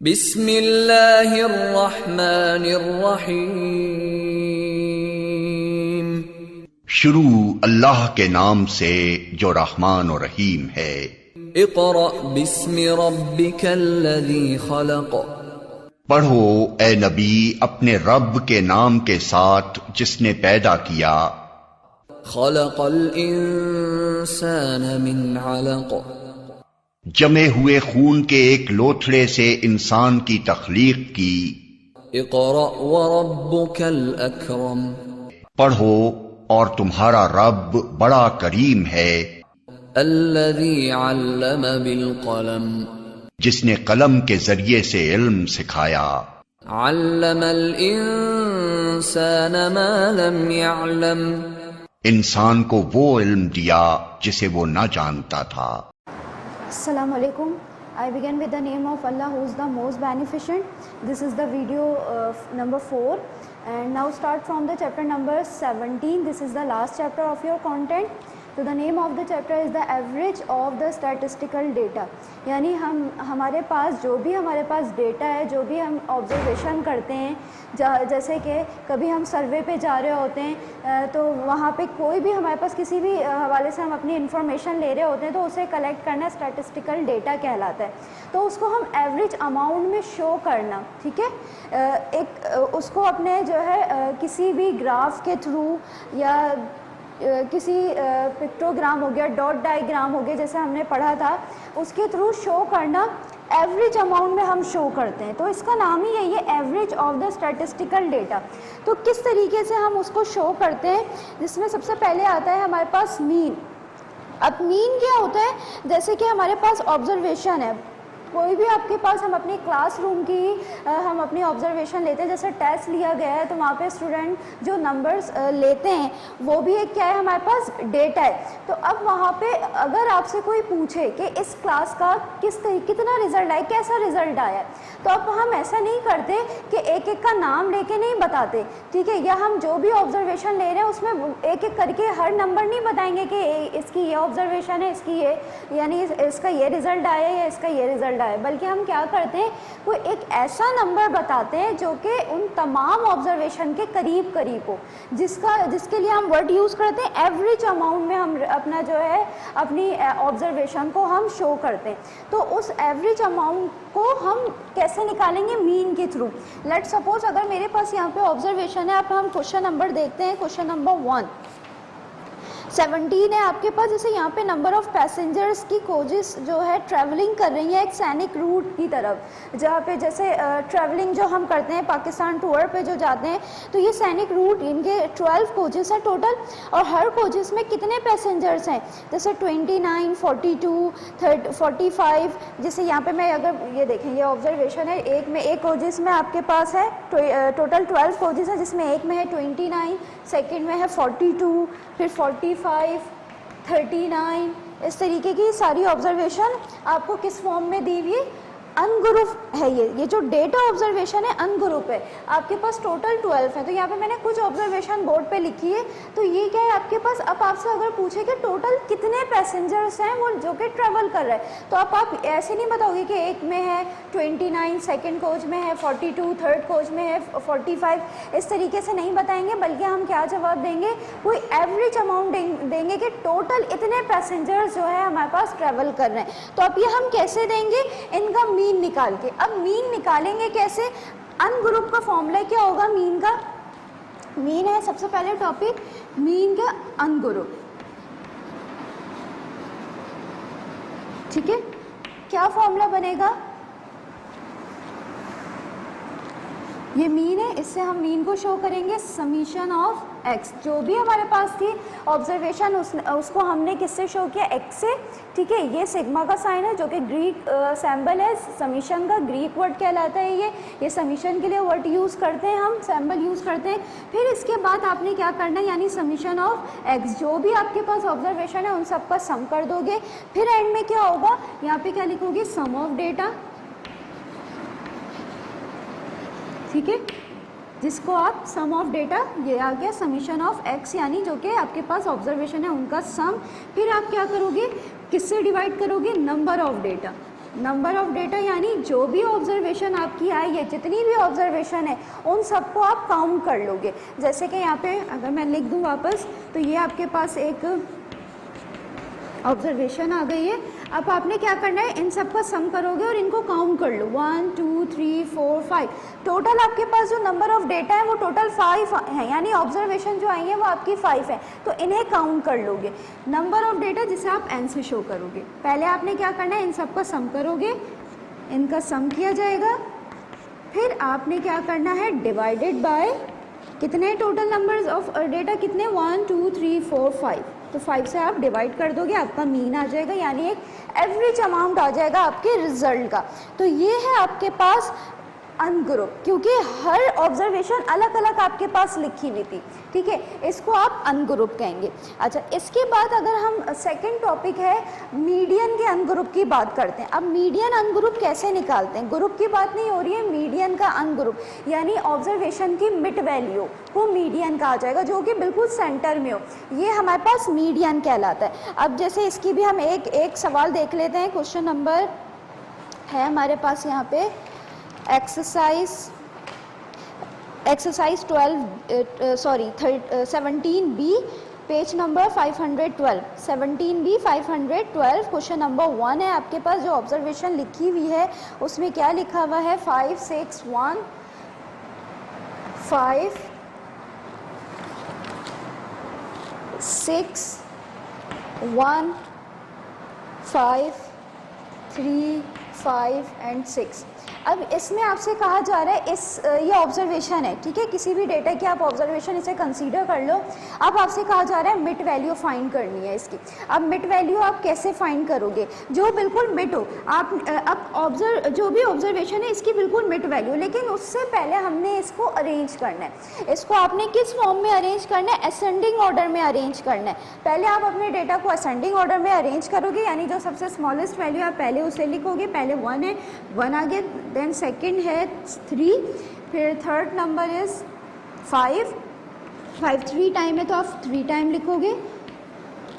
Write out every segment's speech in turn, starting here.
बिस्मिल्लाहिर्रहमानिर्रहीम। शुरू अल्लाह के नाम से जो रहमान और रहीम है। इक़रा बिस्मि रब्बिकल्लज़ी खलक़। पढ़ो ए नबी अपने रब के नाम के साथ जिसने पैदा किया। खलक़ल इंसान मिन अलक़। जमे हुए खून के एक लोथड़े से इंसान की तख्लीक की। इक़रा व रब्बुकल अकरम। पढ़ो और तुम्हारा रब बड़ा करीम है। अल्लज़ी अल्लम बिल क़लम। जिसने कलम के जरिए से इल्म सिखाया। अल्लमल इंसान मा लम यअलम। इंसान को वो इल्म दिया जिसे वो न जानता था। Assalamu alaikum. I begin with the name of Allah who is the most beneficent. This is the video number 4 and now start from the chapter number 17. This is the last chapter of your content. तो the name of the chapter is the average of the statistical data. यानी हमारे पास जो भी हमारे पास data है, जो भी हम ऑब्जर्वेशन करते हैं, जैसे कि कभी हम सर्वे पे जा रहे होते हैं तो वहाँ पे कोई भी हमारे पास किसी भी हवाले से हम अपनी इन्फॉर्मेशन ले रहे होते हैं तो उसे कलेक्ट करना स्टैटिस्टिकल डेटा कहलाता है। तो उसको हम एवरेज अमाउंट में शो करना, ठीक है, एक उसको अपने जो है किसी भी ग्राफ के थ्रू या किसी पिक्टोग्राम हो गया, डॉट डायग्राम हो गया, जैसे हमने पढ़ा था, उसके थ्रू शो करना एवरेज अमाउंट में हम शो करते हैं। तो इसका नाम ही यही है, average of the statistical data. तो किस तरीके से हम उसको शो करते हैं, जिसमें सबसे पहले आता है हमारे पास मीन। अब मीन क्या होता है, जैसे कि हमारे पास ऑब्जर्वेशन है, कोई भी आपके पास हम अपनी क्लासरूम की हम अपनी ऑब्जर्वेशन लेते हैं, जैसे टेस्ट लिया गया है तो वहाँ पे स्टूडेंट जो नंबर्स लेते हैं वो भी एक क्या है, हमारे पास डेटा है। तो अब वहाँ पे अगर आपसे कोई पूछे कि इस क्लास का कितना रिज़ल्ट आया, कैसा रिज़ल्ट आया, तो अब हम ऐसा नहीं करते कि एक एक का नाम लेके नहीं बताते, ठीक है, या हम जो भी ऑब्जर्वेशन ले रहे हैं उसमें एक एक करके हर नंबर नहीं बताएंगे कि इसकी ये ऑब्जर्वेशन है, इसकी ये, यानी इसका ये रिज़ल्ट आया या इसका ये रिज़ल्ट आया, बल्कि हम क्या करते हैं, कोई एक ऐसा नंबर बताते हैं जो कि उन तमाम ऑब्जर्वेशन के करीब करीब हो, जिसके लिए हम वर्ड यूज़ करते हैं एवरेज अमाउंट में। हम अपना जो है अपनी ऑब्जर्वेशन को हम शो करते हैं। तो उस एवरेज अमाउंट को हम कैसे निकालेंगे, मीन के थ्रू। लेट सपोज अगर मेरे पास यहाँ पे ऑब्जर्वेशन है, अब हम क्वेश्चन नंबर देखते हैं, क्वेश्चन नंबर 17 है आपके पास। जैसे यहाँ पे नंबर ऑफ़ पैसेंजर्स की कोजेस जो है ट्रैवलिंग कर रही है एक सैनिक रूट की तरफ, जहाँ पे जैसे ट्रैवलिंग जो हम करते हैं पाकिस्तान टूर पे जो जाते हैं, तो ये सैनिक रूट, इनके 12 कोजेस हैं टोटल, और हर कोजेस में कितने पैसेंजर्स हैं, जैसे 29, 42, 45। जैसे यहाँ पे मैं अगर ये देखें, ये ऑब्जर्वेशन है, एक कोजेस में आपके पास है टोटल 12 कोजेस है, जिसमें एक में है 29, सेकेंड में है 42, फिर 45, 39। इस तरीके की सारी ऑब्जर्वेशन आपको किस फॉर्म में दी हुई है, अनग्रुप है। ये जो डेटा ऑब्जर्वेशन है अनग्रुप है। आपके पास टोटल 12 है, तो यहाँ पे मैंने कुछ ऑब्जर्वेशन बोर्ड पे लिखी है। तो ये क्या है आपके पास, अब आपसे अगर पूछे कि टोटल कितने पैसेंजर्स हैं वो जो कि ट्रैवल कर रहे हैं, तो आप ऐसे नहीं बताओगे कि एक में है 29, सेकेंड कोच में है 42, थर्ड कोच में है 45, इस तरीके से नहीं बताएंगे, बल्कि हम क्या जवाब देंगे, कोई एवरेज अमाउंट देंगे कि टोटल इतने पैसेंजर्स जो है हमारे पास ट्रैवल कर रहे हैं। तो अब ये हम कैसे देंगे, इनका मीन निकाल के। अब मीन निकालेंगे कैसे, अनग्रुप का फॉर्मूला क्या होगा मीन का, मीन है सबसे पहले टॉपिक, मीन का अनग्रुप, ठीक है। क्या फॉर्मूला बनेगा, ये मीन है, इससे हम मीन को शो करेंगे समीशन ऑफ एक्स। जो भी हमारे पास थी ऑब्जर्वेशन उसको हमने किससे शो किया, एक्स से, ठीक है। ये सिग्मा का साइन है जो कि ग्रीक सैम्बल है, समीशन का ग्रीक वर्ड कहलाता है। ये समीशन के लिए वर्ड यूज़ करते हैं, हम सैम्बल यूज़ करते हैं। फिर इसके बाद आपने क्या करना है, यानी समीशन ऑफ एक्स, जो भी आपके पास ऑब्जर्वेशन है उन सब का सम कर दोगे। फिर एंड में क्या होगा, यहाँ पे क्या लिखोगे, सम ऑफ डेटा, ठीक है, जिसको आप सम ऑफ डेटा, ये आ गया समीशन ऑफ एक्स, यानी जो कि आपके पास ऑब्जर्वेशन है उनका सम। फिर आप क्या करोगे, किससे डिवाइड करोगे, number of data, number of data यानी जो भी ऑब्जर्वेशन आपकी आई है, जितनी भी ऑब्जर्वेशन है उन सबको आप काउंट कर लोगे। जैसे कि यहाँ पे अगर मैं लिख दूँ वापस, तो ये आपके पास एक ऑब्जर्वेशन आ गई है। अब आपने क्या करना है, इन सब का सम करोगे और इनको काउंट कर लो, 1 2 3 4 5। टोटल आपके पास जो नंबर ऑफ डेटा है वो टोटल 5 है, यानी ऑब्जर्वेशन जो आई है वो आपकी 5 है, तो इन्हें काउंट कर लोगे। नंबर ऑफ डेटा जिसे आप एन से शो करोगे, पहले आपने क्या करना है, इन सब का सम करोगे, इनका सम किया जाएगा, फिर आपने क्या करना है, डिवाइडेड बाय कितने टोटल नंबर्स ऑफ डेटा, कितने 1 2 3 4 5, तो 5 से आप डिवाइड कर दोगे, आपका मीन आ जाएगा, यानी एक एवरेज अमाउंट आ जाएगा आपके रिजल्ट का। तो ये है आपके पास अनग्रुप, क्योंकि हर ऑब्जर्वेशन अलग अलग आपके पास लिखी हुई थी, ठीक है, इसको आप अनग्रुप कहेंगे। अच्छा, इसके बाद अगर हम सेकंड टॉपिक है मीडियन के अनग्रुप की बात करते हैं। अब मीडियन अनग्रुप कैसे निकालते हैं, ग्रुप की बात नहीं हो रही है, मीडियन का अनग्रुप, यानी ऑब्जर्वेशन की मिड वैल्यू को मीडियन कहा जाएगा, जो कि बिल्कुल सेंटर में हो, ये हमारे पास मीडियन कहलाता है। अब जैसे इसकी भी हम एक सवाल देख लेते हैं। क्वेश्चन नंबर है हमारे पास यहाँ पे exercise 17B, page number 512, 17B 512, question number 1 है आपके पास। जो ऑब्जर्वेशन लिखी हुई है उसमें क्या लिखा हुआ है, 5 6 1 5 6 1 5 3 5 एंड 6। अब इसमें आपसे कहा जा रहा है ये ऑब्जर्वेशन है, ठीक है, किसी भी डेटा की आप ऑब्जर्वेशन इसे कंसीडर कर लो। अब आपसे कहा जा रहा है मिड वैल्यू फाइंड करनी है इसकी। अब मिड वैल्यू आप कैसे फाइंड करोगे, जो बिल्कुल मिड हो, आप अब जो भी ऑब्जर्वेशन है इसकी बिल्कुल मिड वैल्यू, लेकिन उससे पहले हमने इसको अरेंज करना है। इसको आपने किस फॉर्म में अरेंज करना है, असेंडिंग ऑर्डर में अरेंज करना है। पहले आप अपने डेटा को असेंडिंग ऑर्डर में अरेंज करोगे, यानी जो सबसे स्मॉलेस्ट वैल्यू है पहले उसे लिखोगे, पहले 1 है, 1 आगे, देन सेकंड है 3, फिर थर्ड नंबर इज 5 3 टाइम है तो आप 3 टाइम लिखोगे,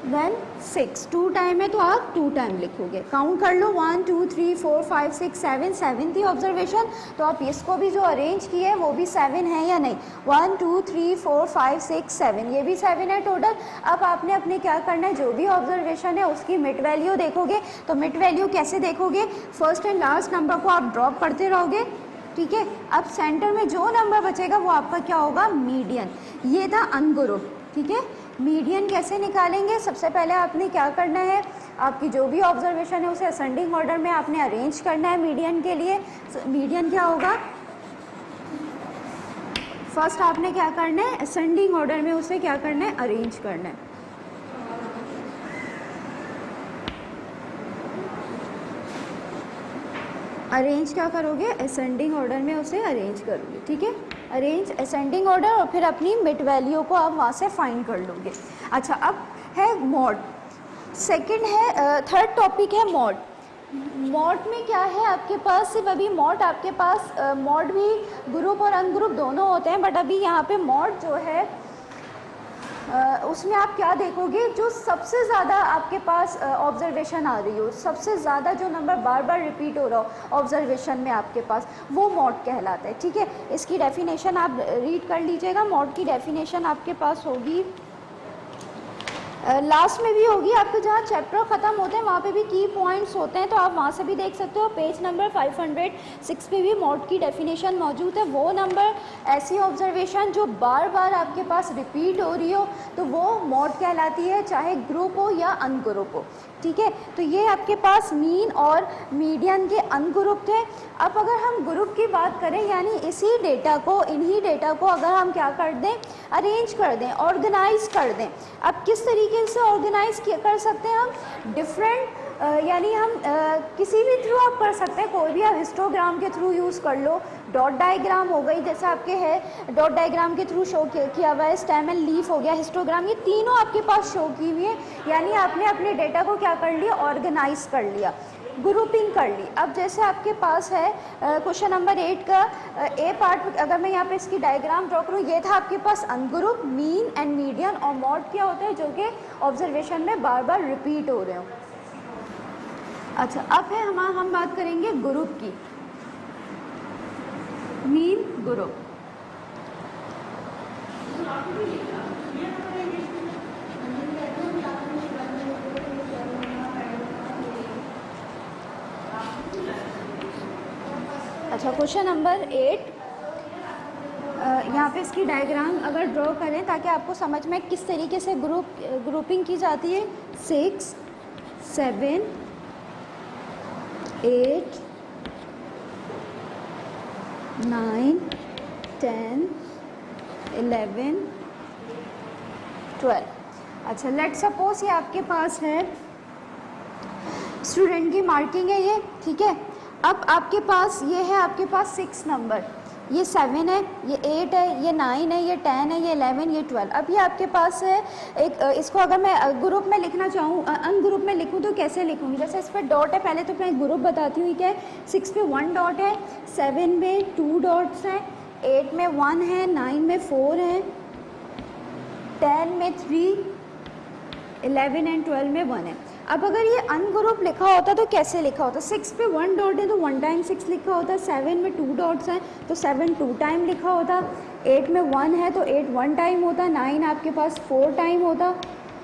देन 6 2 टाइम है तो आप 2 टाइम लिखोगे। काउंट कर लो 1 2 3 4 5 6 7, 7 थी ऑब्जर्वेशन, तो आप इसको भी जो अरेंज किए है वो भी 7 है या नहीं, 1 2 3 4 5 6 7, ये भी 7 है टोटल। अब आपने अपने क्या करना है, जो भी ऑब्जर्वेशन है उसकी मिड वैल्यू देखोगे। तो मिड वैल्यू कैसे देखोगे, फर्स्ट एंड लास्ट नंबर को आप ड्रॉप करते रहोगे, ठीक है। अब सेंटर में जो नंबर बचेगा वो आपका क्या होगा, मीडियन। ये था अनग्रुप, ठीक है। मीडियन कैसे निकालेंगे, सबसे पहले आपने क्या करना है, आपकी जो भी ऑब्जर्वेशन है उसे असेंडिंग ऑर्डर में आपने अरेंज करना है। मीडियन के लिए मीडियन क्या होगा, फर्स्ट आपने क्या करना है, असेंडिंग ऑर्डर में उसे क्या करना है, अरेंज करना है। अरेंज क्या करोगे, असेंडिंग ऑर्डर में उसे अरेंज करोगे, ठीक है, अरेंज असेंडिंग ऑर्डर, और फिर अपनी मिड वैल्यू को आप वहाँ से फाइंड कर लोगे। अच्छा, अब है मॉड, सेकंड है, थर्ड टॉपिक है मॉड। मॉड में क्या है आपके पास, सिर्फ अभी मॉड आपके पास, मॉड भी ग्रुप और अनग्रुप दोनों होते हैं, बट अभी यहाँ पे मॉड जो है उसमें आप क्या देखोगे, जो सबसे ज़्यादा आपके पास ऑब्जर्वेशन आ रही हो, सबसे ज़्यादा जो नंबर बार बार रिपीट हो रहा हो ऑब्जर्वेशन में आपके पास, वो मॉड कहलाता है, ठीक है। इसकी डेफिनेशन आप रीड कर लीजिएगा। मॉड की डेफिनेशन आपके पास होगी, लास्ट में भी होगी, आपके जहाँ चैप्टर ख़त्म होते हैं वहाँ पे भी की पॉइंट्स होते हैं, तो आप वहाँ से भी देख सकते हो। पेज नंबर 506 पे भी मॉड की डेफिनेशन मौजूद है। वो नंबर ऐसी ऑब्जर्वेशन जो बार बार आपके पास रिपीट हो रही हो तो वो मॉड कहलाती है, चाहे ग्रुप हो या अनग्रुप हो, ठीक है। तो ये आपके पास मीन और मीडियन के अनग्रुप थे। अब अगर हम ग्रुप की बात करें, यानी इसी डेटा को, इन्हीं डेटा को अगर हम क्या कर दें, अरेंज कर दें, ऑर्गेनाइज कर दें। अब किस तरीके से ऑर्गेनाइज कर सकते हैं हम, डिफरेंट यानी हम किसी भी थ्रू आप कर सकते हैं, कोई भी आप हिस्टोग्राम के थ्रू यूज़ कर लो, डॉट डायग्राम हो गई, जैसे आपके है डॉट डायग्राम के थ्रू शो किया हुआ है, स्टेम एंड लीफ हो गया, हिस्टोग्राम, ये तीनों आपके पास शो की हुई है, यानी आपने अपने डेटा को क्या कर लिया, ऑर्गेनाइज कर लिया, ग्रुपिंग कर ली। अब जैसे आपके पास है क्वेश्चन नंबर 8 का ए पार्ट, अगर मैं यहाँ पे इसकी डायग्राम ड्रॉ करूँ, ये था आपके पास अनग्रुप, मीन एंड मीडियन, और मॉड क्या होता है, जो कि ऑब्जर्वेशन में बार बार रिपीट हो रहे हो। अच्छा, अब है हम बात करेंगे ग्रुप की, मीन ग्रुप। अच्छा, क्वेश्चन नंबर 8, यहाँ पे इसकी डायग्राम अगर ड्रॉ करें ताकि आपको समझ में किस तरीके से ग्रुपिंग की जाती है। 6, 7, 8, 9, 10, 11, 12। अच्छा, लेट सपोज ये आपके पास है, स्टूडेंट की मार्किंग है ये, ठीक है। अब आपके पास ये है, आपके पास 6 नंबर, ये 7 है, ये 8 है, ये 9 है, ये 10 है, ये 11, ये 12। अब ये आपके पास है एक, इसको अगर मैं ग्रुप में लिखना चाहूँ, अन ग्रुप में लिखूँ तो कैसे लिखूँगी? जैसे इस पर डॉट है, पहले तो मैं ग्रुप बताती हूँ क्या है। 6 पे 1 डॉट है, 7 में 2 डॉट्स हैं, 8 में 1 है, 9 में 4 है, 10 में 3, 11 एंड 12 में 1 है। अब अगर ये अनग्रुप लिखा होता तो कैसे लिखा होता? 6 पे 1 डॉट है तो 1 टाइम 6 लिखा होता, 7 में 2 डॉट्स हैं तो 7 2 टाइम लिखा होता, 8 में 1 है तो 8 1 टाइम होता, 9 आपके पास 4 टाइम होता,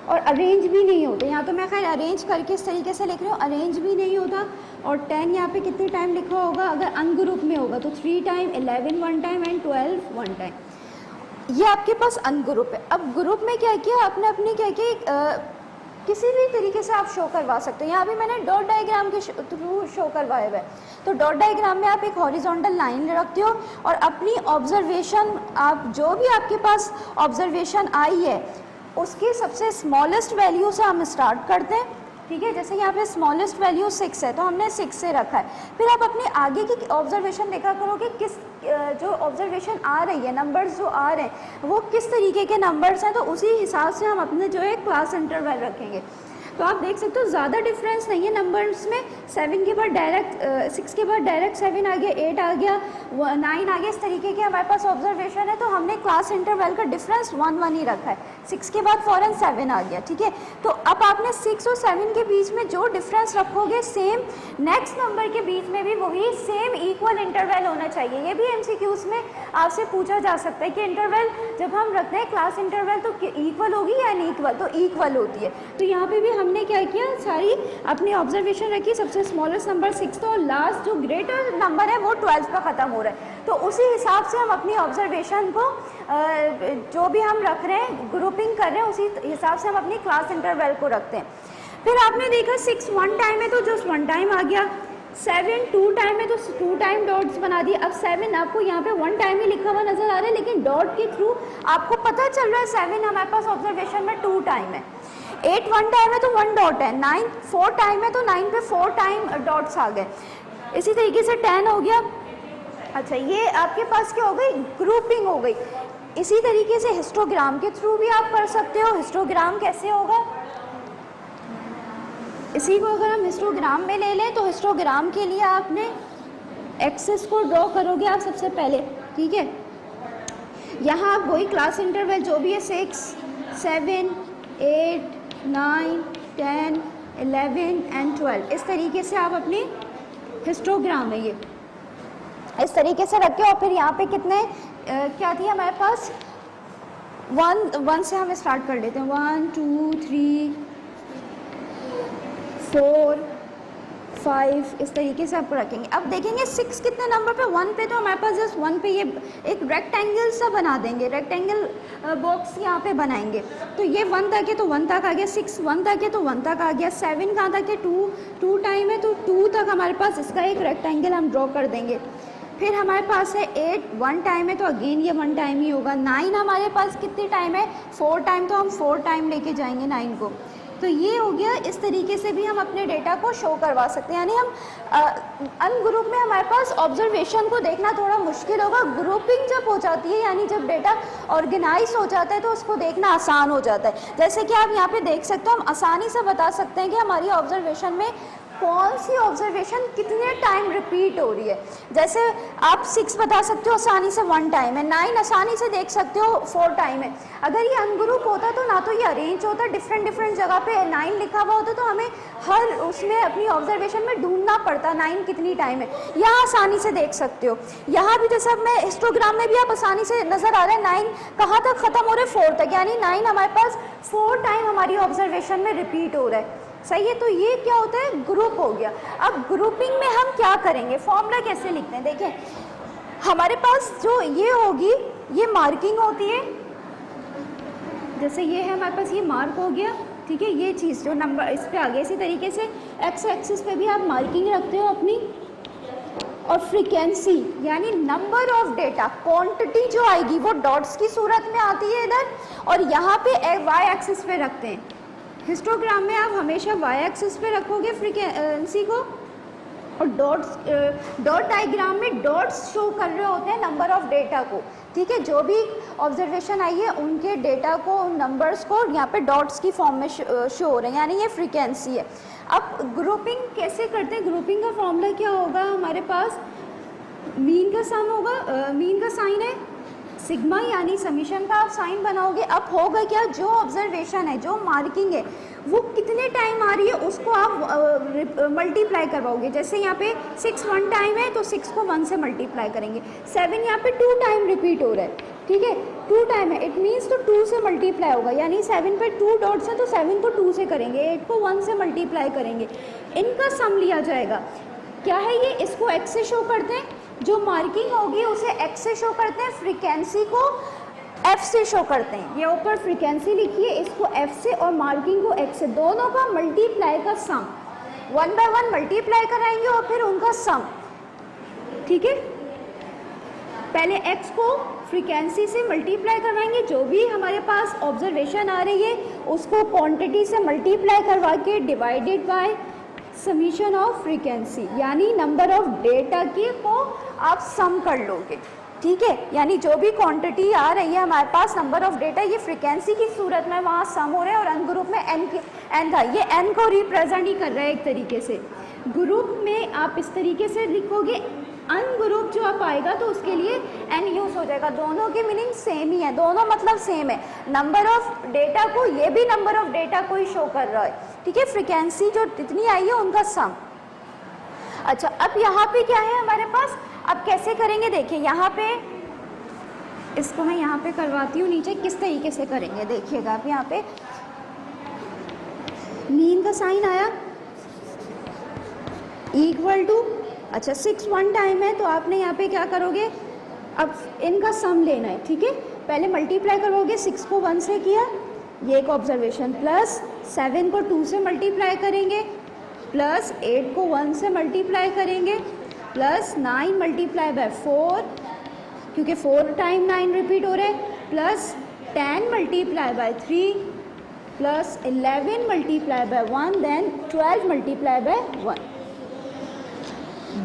और अरेंज भी नहीं होता। यहाँ तो मैं खैर अरेंज करके इस तरीके से लिख रही हूँ, अरेंज भी नहीं होता। और 10 यहाँ पे कितने टाइम लिखा होगा? अगर अनग्रुप में होगा तो 3 टाइम, 11 1 टाइम एंड 12 1 टाइम। ये आपके पास अनग्रुप है। अब ग्रुप में क्या किया आपने, अपनी क्या किया, किसी भी तरीके से आप शो करवा सकते हो। यहाँ भी मैंने डॉट डायग्राम के थ्रू शो करवाए हुए। तो डॉट डायग्राम में आप एक हॉरिजॉन्टल लाइन रखते हो और अपनी ऑब्जर्वेशन, आप जो भी आपके पास ऑब्जर्वेशन आई है उसकी सबसे स्मॉलेस्ट वैल्यू से हम स्टार्ट करते हैं, ठीक है। जैसे यहाँ पे स्मॉलेस्ट वैल्यू 6 है तो हमने 6 से रखा है। फिर आप अपने आगे की ऑब्जर्वेशन देखा करो कि किस जो ऑब्जर्वेशन आ रही है, नंबर्स जो आ रहे हैं वो किस तरीके के नंबर्स हैं, तो उसी हिसाब से हम अपने जो है क्लास इंटरवल रखेंगे। तो आप देख सकते हो ज़्यादा डिफरेंस नहीं है नंबर्स में। 7 के बाद डायरेक्ट 6 के बाद डायरेक्ट 7 आ गया, 8 आ गया, 9 आ गया, इस तरीके के हमारे पास ऑब्जर्वेशन है। तो हमने क्लास इंटरवल का डिफरेंस 1 1 ही रखा है। 6 के बाद फ़ौरन 7 आ गया, ठीक है। तो अब आपने 6 और 7 के बीच में जो डिफरेंस रखोगे सेम नेक्स्ट नंबर के बीच में भी वही सेम इक्वल इंटरवल होना चाहिए। ये भी MCQs में आपसे पूछा जा सकता है कि इंटरवल जब हम रखते हैं क्लास इंटरवल तो इक्वल होगी या अनइक्वल? तो इक्वल होती है। तो यहाँ पे भी हमने क्या किया, सारी अपनी ऑब्जर्वेशन रखी, सबसे स्मॉलेस्ट नंबर 6 था और लास्ट जो ग्रेटर नंबर है वो 12 पर ख़त्म हो रहा है। तो उसी हिसाब से हम अपनी ऑब्जर्वेशन को जो भी हम रख रहे हैं, ग्रुपिंग कर रहे हैं, उसी हिसाब से हम अपनी क्लास इंटरवल को रखते हैं। फिर आपने देखा 6 1 टाइम है तो जस्ट 1 टाइम आ गया, 7 2 टाइम है तो 2 टाइम डॉट्स बना दिए। अब 7 आपको यहाँ पे 1 टाइम ही लिखा हुआ नजर आ रहा है, लेकिन डॉट के थ्रू आपको पता चल रहा है 7 हमारे पास ऑब्जर्वेशन में 2 टाइम है। 8 1 टाइम है तो 1 डॉट है, 9 4 टाइम है तो 9 पे 4 टाइम डॉट्स आ गए। इसी तरीके से 10 हो गया। अच्छा, ये आपके पास क्या हो गई, ग्रुपिंग हो गई। इसी तरीके से हिस्टोग्राम के थ्रू भी आप कर सकते हो। हिस्टोग्राम कैसे होगा, इसी को अगर हम हिस्टोग्राम में ले लें तो हिस्टोग्राम के लिए आपने एक्सेस को ड्रॉ करोगे आप सबसे पहले, ठीक है। यहाँ आप वही क्लास इंटरवल जो भी है 6 7 8 9 10 11 एंड 12, इस तरीके से आप अपनी हिस्टोग्राम है ये इस तरीके से रखे। और फिर यहाँ पे कितने क्या थी हमारे पास, 1 से हम स्टार्ट कर लेते हैं, 1 2 3 4 5, इस तरीके से आपको रखेंगे। अब देखेंगे 6 कितने नंबर पे, 1 पे, तो हमारे पास जस्ट 1 पे ये एक रेक्टेंगल सा बना देंगे, रेक्टेंगल बॉक्स यहाँ पे बनाएंगे। तो ये 1 तक है तो 1 तक आ गया, 6 1 तक है तो 1 तक आ गया, 7 कहाँ तक है, 2 टाइम है तो 2 तक हमारे पास इसका एक रेक्टेंगल हम ड्रॉ कर देंगे। फिर हमारे पास है 8 1 टाइम है तो अगेन ये 1 टाइम ही होगा। 9 हमारे पास कितनी टाइम है, 4 टाइम, तो हम 4 टाइम लेके जाएंगे 9 को। तो ये हो गया। इस तरीके से भी हम अपने डेटा को शो करवा सकते हैं। यानी हम अनग्रुप में हमारे पास ऑब्जर्वेशन को देखना थोड़ा मुश्किल होगा, ग्रुपिंग जब हो जाती है यानी जब डेटा ऑर्गेनाइज हो जाता है तो उसको देखना आसान हो जाता है। जैसे कि आप यहाँ पे देख सकते हो, हम आसानी से बता सकते हैं कि हमारी ऑब्जर्वेशन में कौन सी ऑब्जर्वेशन कितने टाइम रिपीट हो रही है। जैसे आप 6 बता सकते हो आसानी से 1 टाइम है, 9 आसानी से देख सकते हो 4 टाइम है। अगर ये अनग्रुप होता तो ना तो ये अरेंज होता, डिफरेंट डिफरेंट जगह पे 9 लिखा हुआ होता तो हमें हर उसमें अपनी ऑब्जर्वेशन में ढूंढना पड़ता 9 कितनी टाइम है। यहाँ आसानी से देख सकते हो, यहाँ भी जैसे अब मैं हिस्टोग्राम में भी आप आसानी से नज़र आ रहा है 9 कहाँ तक ख़त्म हो रहा है 4 तक, यानी 9 हमारे पास 4 टाइम हमारी ऑब्जर्वेशन में रिपीट हो रहा है। सही है, तो ये क्या होता है, ग्रुप हो गया। अब ग्रुपिंग में हम क्या करेंगे, फॉर्मूला कैसे लिखते हैं, देखें हमारे पास जो ये होगी ये मार्किंग होती है, जैसे ये है हमारे पास ये मार्क हो गया, ठीक है। ये चीज़ जो नंबर इस पे आगे इसी तरीके से एक्स एक्सिस पे भी आप मार्किंग रखते हो अपनी, और फ्रीक्वेंसी यानी नंबर ऑफ डेटा, क्वांटिटी जो आएगी वो डॉट्स की सूरत में आती है इधर, और यहाँ पे वाई एक्सिस पे रखते हैं। हिस्टोग्राम में आप हमेशा वाई एक्सिस पे रखोगे फ्रीक्वेंसी को, और डॉट डायग्राम में डॉट्स शो कर रहे होते हैं नंबर ऑफ डेटा को, ठीक है। जो भी ऑब्जर्वेशन आई है उनके डेटा को, उन नंबर्स को यहाँ पे डॉट्स की फॉर्म में शो हो रहे हैं, यानी ये फ्रीक्वेंसी है। अब ग्रुपिंग कैसे करते हैं, ग्रुपिंग का फॉर्मूला क्या होगा हमारे पास, मीन का सम होगा, मीन का साइन है सिग्मा, यानी समीशन का आप साइन बनाओगे। अब होगा क्या, जो ऑब्जर्वेशन है, जो मार्किंग है वो कितने टाइम आ रही है उसको आप मल्टीप्लाई करवाओगे। जैसे यहाँ पे 6 1 टाइम है तो 6 को 1 से मल्टीप्लाई करेंगे। 7 यहाँ पे 2 टाइम रिपीट हो रहा है, ठीक है, 2 टाइम है, इट मीन्स तो 2 से मल्टीप्लाई होगा, यानी 7 पे 2 डॉट्स हैं तो 7 को 2 से करेंगे, 8 को 1 से मल्टीप्लाई करेंगे, इनका सम लिया जाएगा। क्या है ये, इसको एक्स से शो करते हैं, जो मार्किंग होगी उसे एक्स से शो करते हैं, फ्रीक्वेंसी को एफ से शो करते हैं। ये ऊपर फ्रीक्वेंसी लिखिए, इसको एफ से और मार्किंग को एक्स से, दोनों का मल्टीप्लाई का सम 1 बाय 1 मल्टीप्लाई कराएंगे और फिर उनका सम, ठीक है। पहले एक्स को फ्रीक्वेंसी से मल्टीप्लाई करवाएंगे, जो भी हमारे पास ऑब्जर्वेशन आ रही है उसको क्वांटिटी से मल्टीप्लाई करवा के divided by summation of frequency, यानी नंबर ऑफ डेटा की को आप सम कर लोगे, ठीक है। यानी जो भी क्वांटिटी आ रही है हमारे पास नंबर ऑफ डेटा, ये फ्रीक्वेंसी की सूरत में वहाँ सम हो रहा है, और अन ग्रुप में एन था, ये एन को रिप्रेजेंट ही कर रहा है एक तरीके से। ग्रुप में आप इस तरीके से लिखोगे, अन ग्रुप जो आप आएगा तो उसके लिए एन यूज़ हो जाएगा। दोनों की मीनिंग सेम ही है, दोनों मतलब सेम है, नंबर ऑफ डेटा को, ये भी नंबर ऑफ डेटा को ही शो कर रहा है, ठीक है। फ्रीक्वेंसी जो जितनी आई है उनका सम। अच्छा, अब यहाँ पे क्या है हमारे पास, अब कैसे करेंगे देखिए, यहाँ पे इसको मैं यहाँ पे करवाती हूँ नीचे, किस तरीके से करेंगे देखिएगा। आप यहाँ पे मीन का साइन आया इक्वल टू, अच्छा 6 1 टाइम है तो आपने यहाँ पे क्या करोगे, अब इनका सम लेना है, ठीक है। पहले मल्टीप्लाई करोगे, 6 को 1 से किया, ये एक ऑब्जर्वेशन, प्लस 7 को 2 से मल्टीप्लाई करेंगे, प्लस 8 को 1 से मल्टीप्लाई करेंगे, प्लस 9 मल्टीप्लाई बाय 4, क्योंकि 4 टाइम 9 रिपीट हो रहे हैं, plus 10 multiply by 3, plus 11 multiply by 1, then 12 multiply by 1।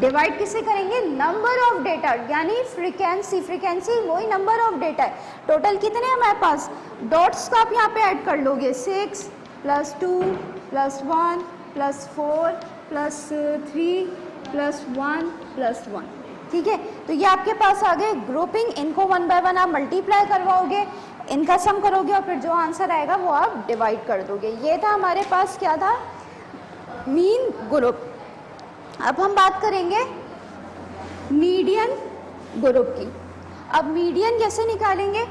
Divide किससे करेंगे, नंबर ऑफ डेटा, यानी फ्रीक्वेंसी, फ्रीक्वेंसी वही नंबर ऑफ डेटा है। टोटल कितने हैं हमारे पास, डॉट्स का आप यहाँ पे ऐड कर लोगे, 6 plus 2 plus 1 plus 4 plus 3 plus 1 plus 1, ठीक है। तो ये आपके पास आ गए ग्रुपिंग, इनको 1 बाय 1 आप मल्टीप्लाई करवाओगे, इनका सम करोगे और फिर जो आंसर आएगा वो आप डिवाइड कर दोगे। ये था हमारे पास क्या था, मीन ग्रुप। अब हम बात करेंगे मीडियन ग्रुप की। अब मीडियन कैसे निकालेंगे,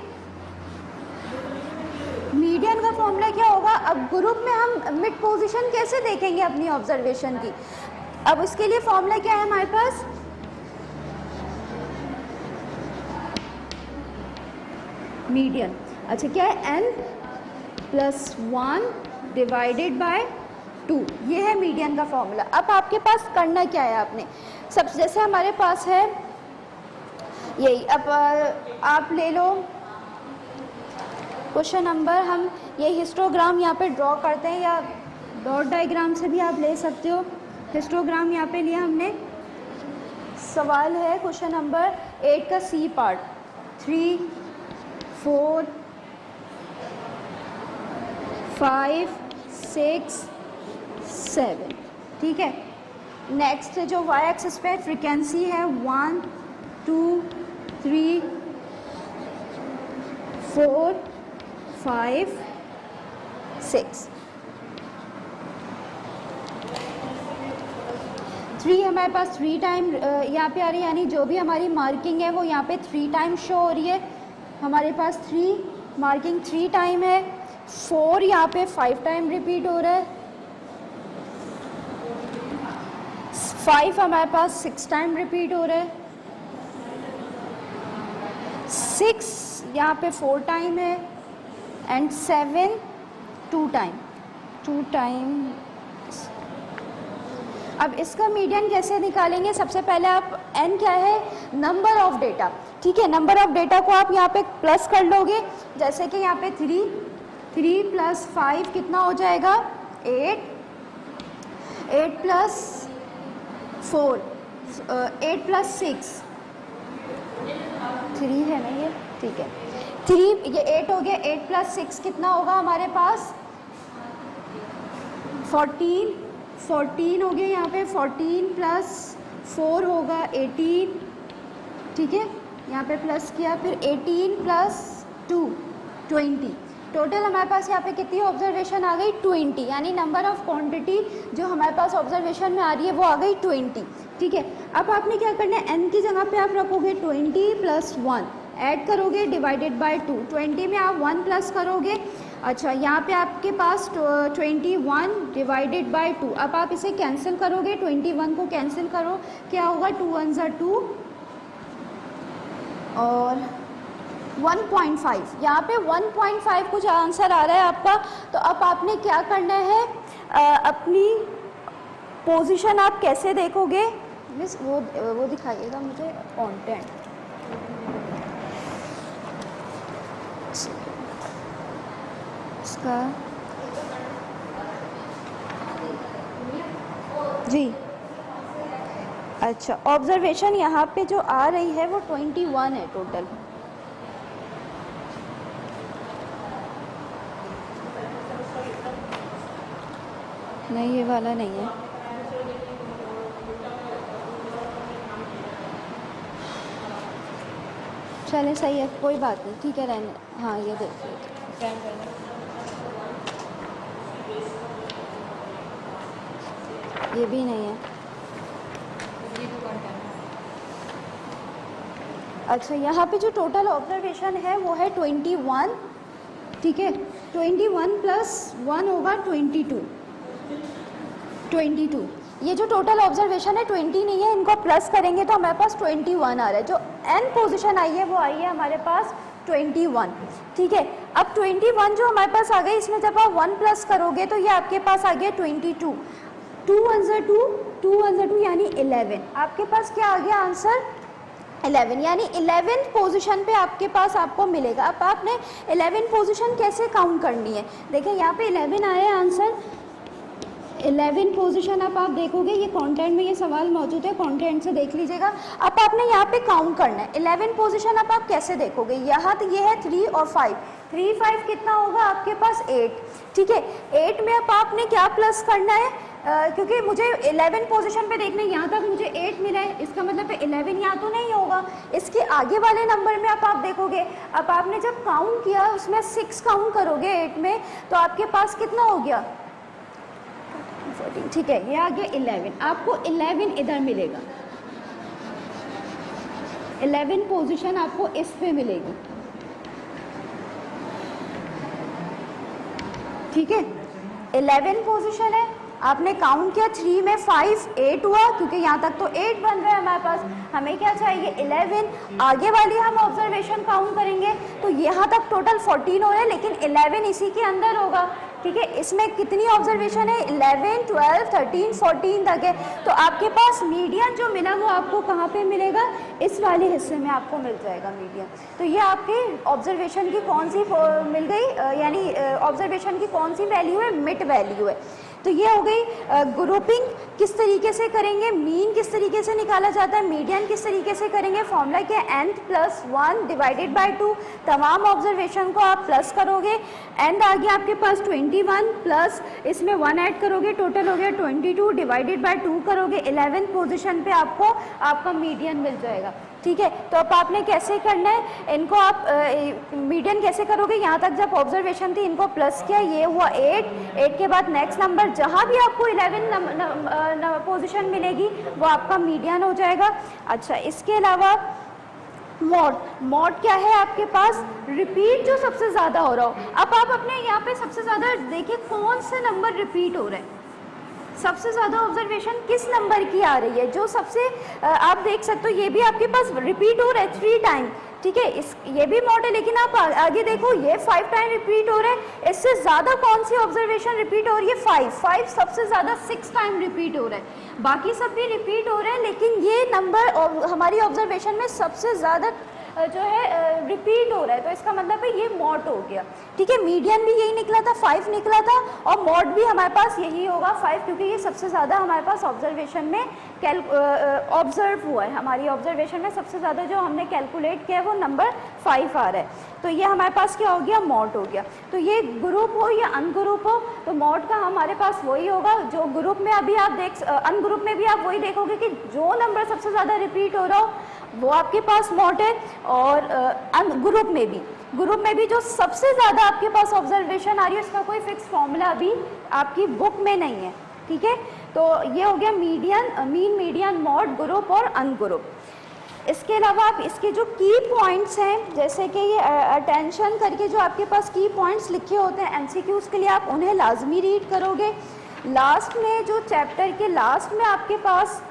मीडियन का फॉर्मूला क्या होगा, अब ग्रुप में हम मिड पोजीशन कैसे देखेंगे अपनी ऑब्जर्वेशन की। अब इसके लिए फॉर्मूला क्या है हमारे पास, मीडियन, अच्छा क्या है, n प्लस 1 डिवाइडेड बाय 2, ये है मीडियन का फॉर्मूला। अब आपके पास करना क्या है, आपने सब जैसे हमारे पास है यही, अब आप ले लो क्वेश्चन नंबर, हम ये हिस्टोग्राम यहाँ पे ड्रॉ करते हैं, या डॉट डायग्राम से भी आप ले सकते हो। हिस्टोग्राम यहाँ पे लिया हमने, सवाल है क्वेश्चन नंबर 8 का सी पार्ट, 3 4 5 6 7, ठीक है। नेक्स्ट जो y एक्सिस पे फ्रीक्वेंसी है 1 2 3 4 5 6 3 हमारे पास 3 टाइम यहाँ पे आ रही है, यानी जो भी हमारी मार्किंग है वो यहाँ पे 3 टाइम शो हो रही है। हमारे पास 3 मार्किंग 3 टाइम है। 4 यहाँ पे 5 टाइम रिपीट हो रहा है। 5 हमारे पास 6 टाइम रिपीट हो रहा है। 6 यहाँ पे 4 टाइम है एंड 7 2 टाइम। अब इसका मीडियन कैसे निकालेंगे? सबसे पहले आप n क्या है, नंबर ऑफ डेटा, ठीक है, नंबर ऑफ डेटा को आप यहाँ पे प्लस कर लोगे। जैसे कि यहाँ पे 3 प्लस 5 कितना हो जाएगा 8 प्लस 4 8 प्लस 6 3 है ना ये, ठीक है, 3 ये 8 हो गया। 8 प्लस 6 कितना होगा हमारे पास 14 हो गया। यहाँ पे 14 प्लस 4 होगा 18, ठीक है, यहाँ पे प्लस किया, फिर 18 प्लस 2 20। टोटल हमारे पास यहाँ पे कितनी ऑब्जर्वेशन आ गई 20, यानी नंबर ऑफ क्वांटिटी जो हमारे पास ऑब्जर्वेशन में आ रही है वो आ गई 20, ठीक है। अब आपने क्या करना है, n की जगह पे आप रखोगे 20 प्लस 1, ऐड करोगे डिवाइडेड बाय 2। 20 में आप 1 प्लस करोगे, अच्छा यहाँ पे आपके पास 21 डिवाइडेड बाय 2। अब आप इसे कैंसिल करोगे, 21 को कैंसिल करो, क्या होगा 2 1 ज़ा 2 और 1.5। यहाँ पे 1.5 कुछ आंसर आ रहा है आपका। तो अब आपने क्या करना है, अपनी पोजीशन आप कैसे देखोगे, मिस वो दिखाइएगा मुझे कंटेंट। इसका जी, अच्छा ऑब्जर्वेशन यहाँ पे जो आ रही है वो 21 है टोटल। नहीं, ये वाला नहीं है। चले सही है, कोई बात नहीं, ठीक है, रहने। हाँ ये देख लीजिए, ये भी नहीं है। अच्छा यहाँ पे जो टोटल ऑब्जर्वेशन है वो है 21, ठीक है। 21 प्लस 1 होगा 22। ये जो टोटल ऑब्जर्वेशन है 20 नहीं है, इनको प्लस करेंगे तो हमारे पास 21 आ रहा है। जो n पोजीशन आई है वो आई है हमारे पास 21, ठीक है। अब 21 जो हमारे पास आ गई, इसमें जब आप 1 प्लस करोगे तो ये आपके पास आ गया 22। 2 1 ज़ा 2 यानी 11। आपके पास क्या आ गया आंसर 11, यानी 11th पोजीशन पे आपके पास आपको मिलेगा। अब आपने 11 पोजीशन कैसे काउंट करनी है, देखिए यहाँ पे 11 आया आंसर। 11 पोजीशन अब आप देखोगे, ये कंटेंट में ये सवाल मौजूद है, कंटेंट से देख लीजिएगा। अब आपने यहाँ पे काउंट करना है 11 पोजीशन। अब आप कैसे देखोगे, यहाँ तो ये है 3 और 5, 3 5 कितना होगा आपके पास 8, ठीक है। 8 में अब आपने क्या प्लस करना है, क्योंकि मुझे 11 पोजीशन पे देखना है, यहाँ तक मुझे 8 मिला है, इसका मतलब 11 यहाँ तो नहीं होगा, इसके आगे वाले नंबर में अब आप देखोगे। अब आपने जब काउंट किया उसमें 6 काउंट करोगे 8 में, तो आपके पास कितना हो गया 14, ठीक है, ये आ गया 11। आपको 11 इधर मिलेगा, 11 पोजीशन आपको इस पे मिलेगी, ठीक है। 11 पोजीशन है, आपने काउंट किया 3 में 5 8 हुआ, क्योंकि यहाँ तक तो 8 बन रहा है हमारे पास। हमें क्या चाहिए 11, आगे वाली हम ऑब्जर्वेशन काउंट करेंगे तो यहाँ तक टोटल 14 हो रहा है, लेकिन 11 इसी के अंदर होगा, ठीक है। इसमें कितनी ऑब्जर्वेशन है 11 12 13 14 तक है। तो आपके पास मीडियन जो मिला वो आपको कहाँ पे मिलेगा, इस वाले हिस्से में आपको मिल जाएगा मीडियन। तो ये आपके ऑब्जर्वेशन की कौन सी मिल गई, यानी ऑब्जर्वेशन की कौन सी वैल्यू है, मिड वैल्यू है, तो ये हो गई ग्रुपिंग किस तरीके से करेंगे, मीन किस तरीके से निकाला जाता है, मीडियन किस तरीके से करेंगे, फॉर्मूला क्या है nth प्लस 1 डिवाइडेड बाय 2, तमाम ऑब्जर्वेशन को आप प्लस करोगे, एंड आ गया आपके पास 21 प्लस इसमें 1 ऐड करोगे, टोटल हो गया 22 डिवाइडेड बाय 2 करोगे, 11th पोजीशन पे आपको आपका मीडियन मिल जाएगा। ठीक है, तो अब आपने कैसे करना है इनको, आप मीडियन कैसे करोगे, यहाँ तक जब ऑब्जर्वेशन थी इनको प्लस किया, ये हुआ 8 के बाद नेक्स्ट नंबर जहाँ भी आपको 11 पोजीशन मिलेगी वो आपका मीडियन हो जाएगा। अच्छा, इसके अलावा मॉड क्या है आपके पास, रिपीट जो सबसे ज़्यादा हो रहा हो। अब आप अपने यहाँ पे सबसे ज़्यादा देखिए कौन से नंबर रिपीट हो रहे हैं, सबसे ज़्यादा ऑब्जर्वेशन किस नंबर की आ रही है, जो सबसे आप देख सकते हो ये भी आपके पास रिपीट हो रहा है 3 टाइम। ठीक है, ये भी मॉड है, लेकिन आप आगे देखो ये 5 टाइम रिपीट हो रहा है। इससे ज़्यादा कौन सी ऑब्जर्वेशन रिपीट हो रही है, 5 सबसे ज़्यादा 6 टाइम रिपीट हो रहा है, बाकी सब भी रिपीट हो रहे हैं, लेकिन ये नंबर हमारी ऑब्जर्वेशन में सबसे ज़्यादा जो है रिपीट हो रहा है, तो इसका मतलब है ये मॉड हो गया। ठीक है, मीडियन भी यही निकला था, 5 निकला था, और मॉड भी हमारे पास यही होगा 5, क्योंकि ये सबसे ज़्यादा हमारे पास ऑब्जर्वेशन में ऑब्जर्व हुआ है, हमारी ऑब्जर्वेशन में सबसे ज़्यादा जो हमने कैलकुलेट किया है वो नंबर 5 आ रहा है। तो ये हमारे पास क्या हो गया, मॉड हो गया। तो ये ग्रुप हो या अनग्रुप हो, तो मॉड का हमारे पास वही होगा जो ग्रुप में अभी आप अनग्रुप में भी आप वही देखोगे कि जो नंबर सबसे ज़्यादा रिपीट हो रहा हो वो आपके पास मॉड है, और ग्रुप में भी जो सबसे ज़्यादा आपके पास ऑब्जर्वेशन आ रही है उसका कोई फिक्स फॉर्मूला अभी आपकी बुक में नहीं है। ठीक है, तो ये हो गया मीन, मीडियन, मॉड, ग्रुप और अनग्रुप। इसके अलावा आप इसके जो की पॉइंट्स हैं, जैसे कि ये अटेंशन करके जो आपके पास की पॉइंट्स लिखे होते हैं एमसीक्यूज़ के लिए, आप उन्हें लाजमी रीड करोगे। लास्ट में जो चैप्टर के लास्ट में आपके पास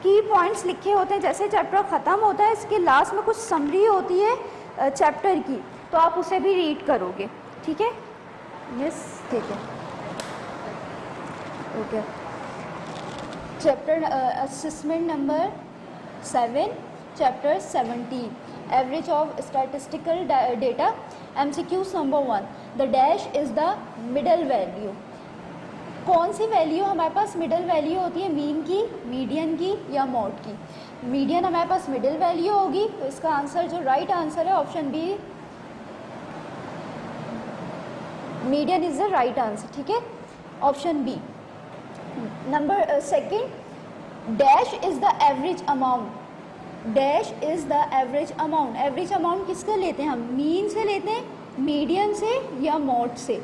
की पॉइंट्स लिखे होते हैं, जैसे चैप्टर ख़त्म होता है इसके लास्ट में कुछ समरी होती है चैप्टर की, तो आप उसे भी रीड करोगे। ठीक है मिस, ठीक है, okay. Chapter assessment number 7, chapter 17, average of statistical data, MCQs number 1, the dash is the middle value. कौन सी वैल्यू हमारे पास मिडल वैल्यू होती है, मीन की, मीडियन की या मॉड की। मीडियन हमारे पास मिडल वैल्यू होगी, तो इसका आंसर जो राइट आंसर है option b, median is the right answer. ठीक है, option b. Number second, dash is the average amount. Dash is the average amount. Average amount किससे लेते हैं हम, मीन से लेते हैं, मीडियन से या मॉड से।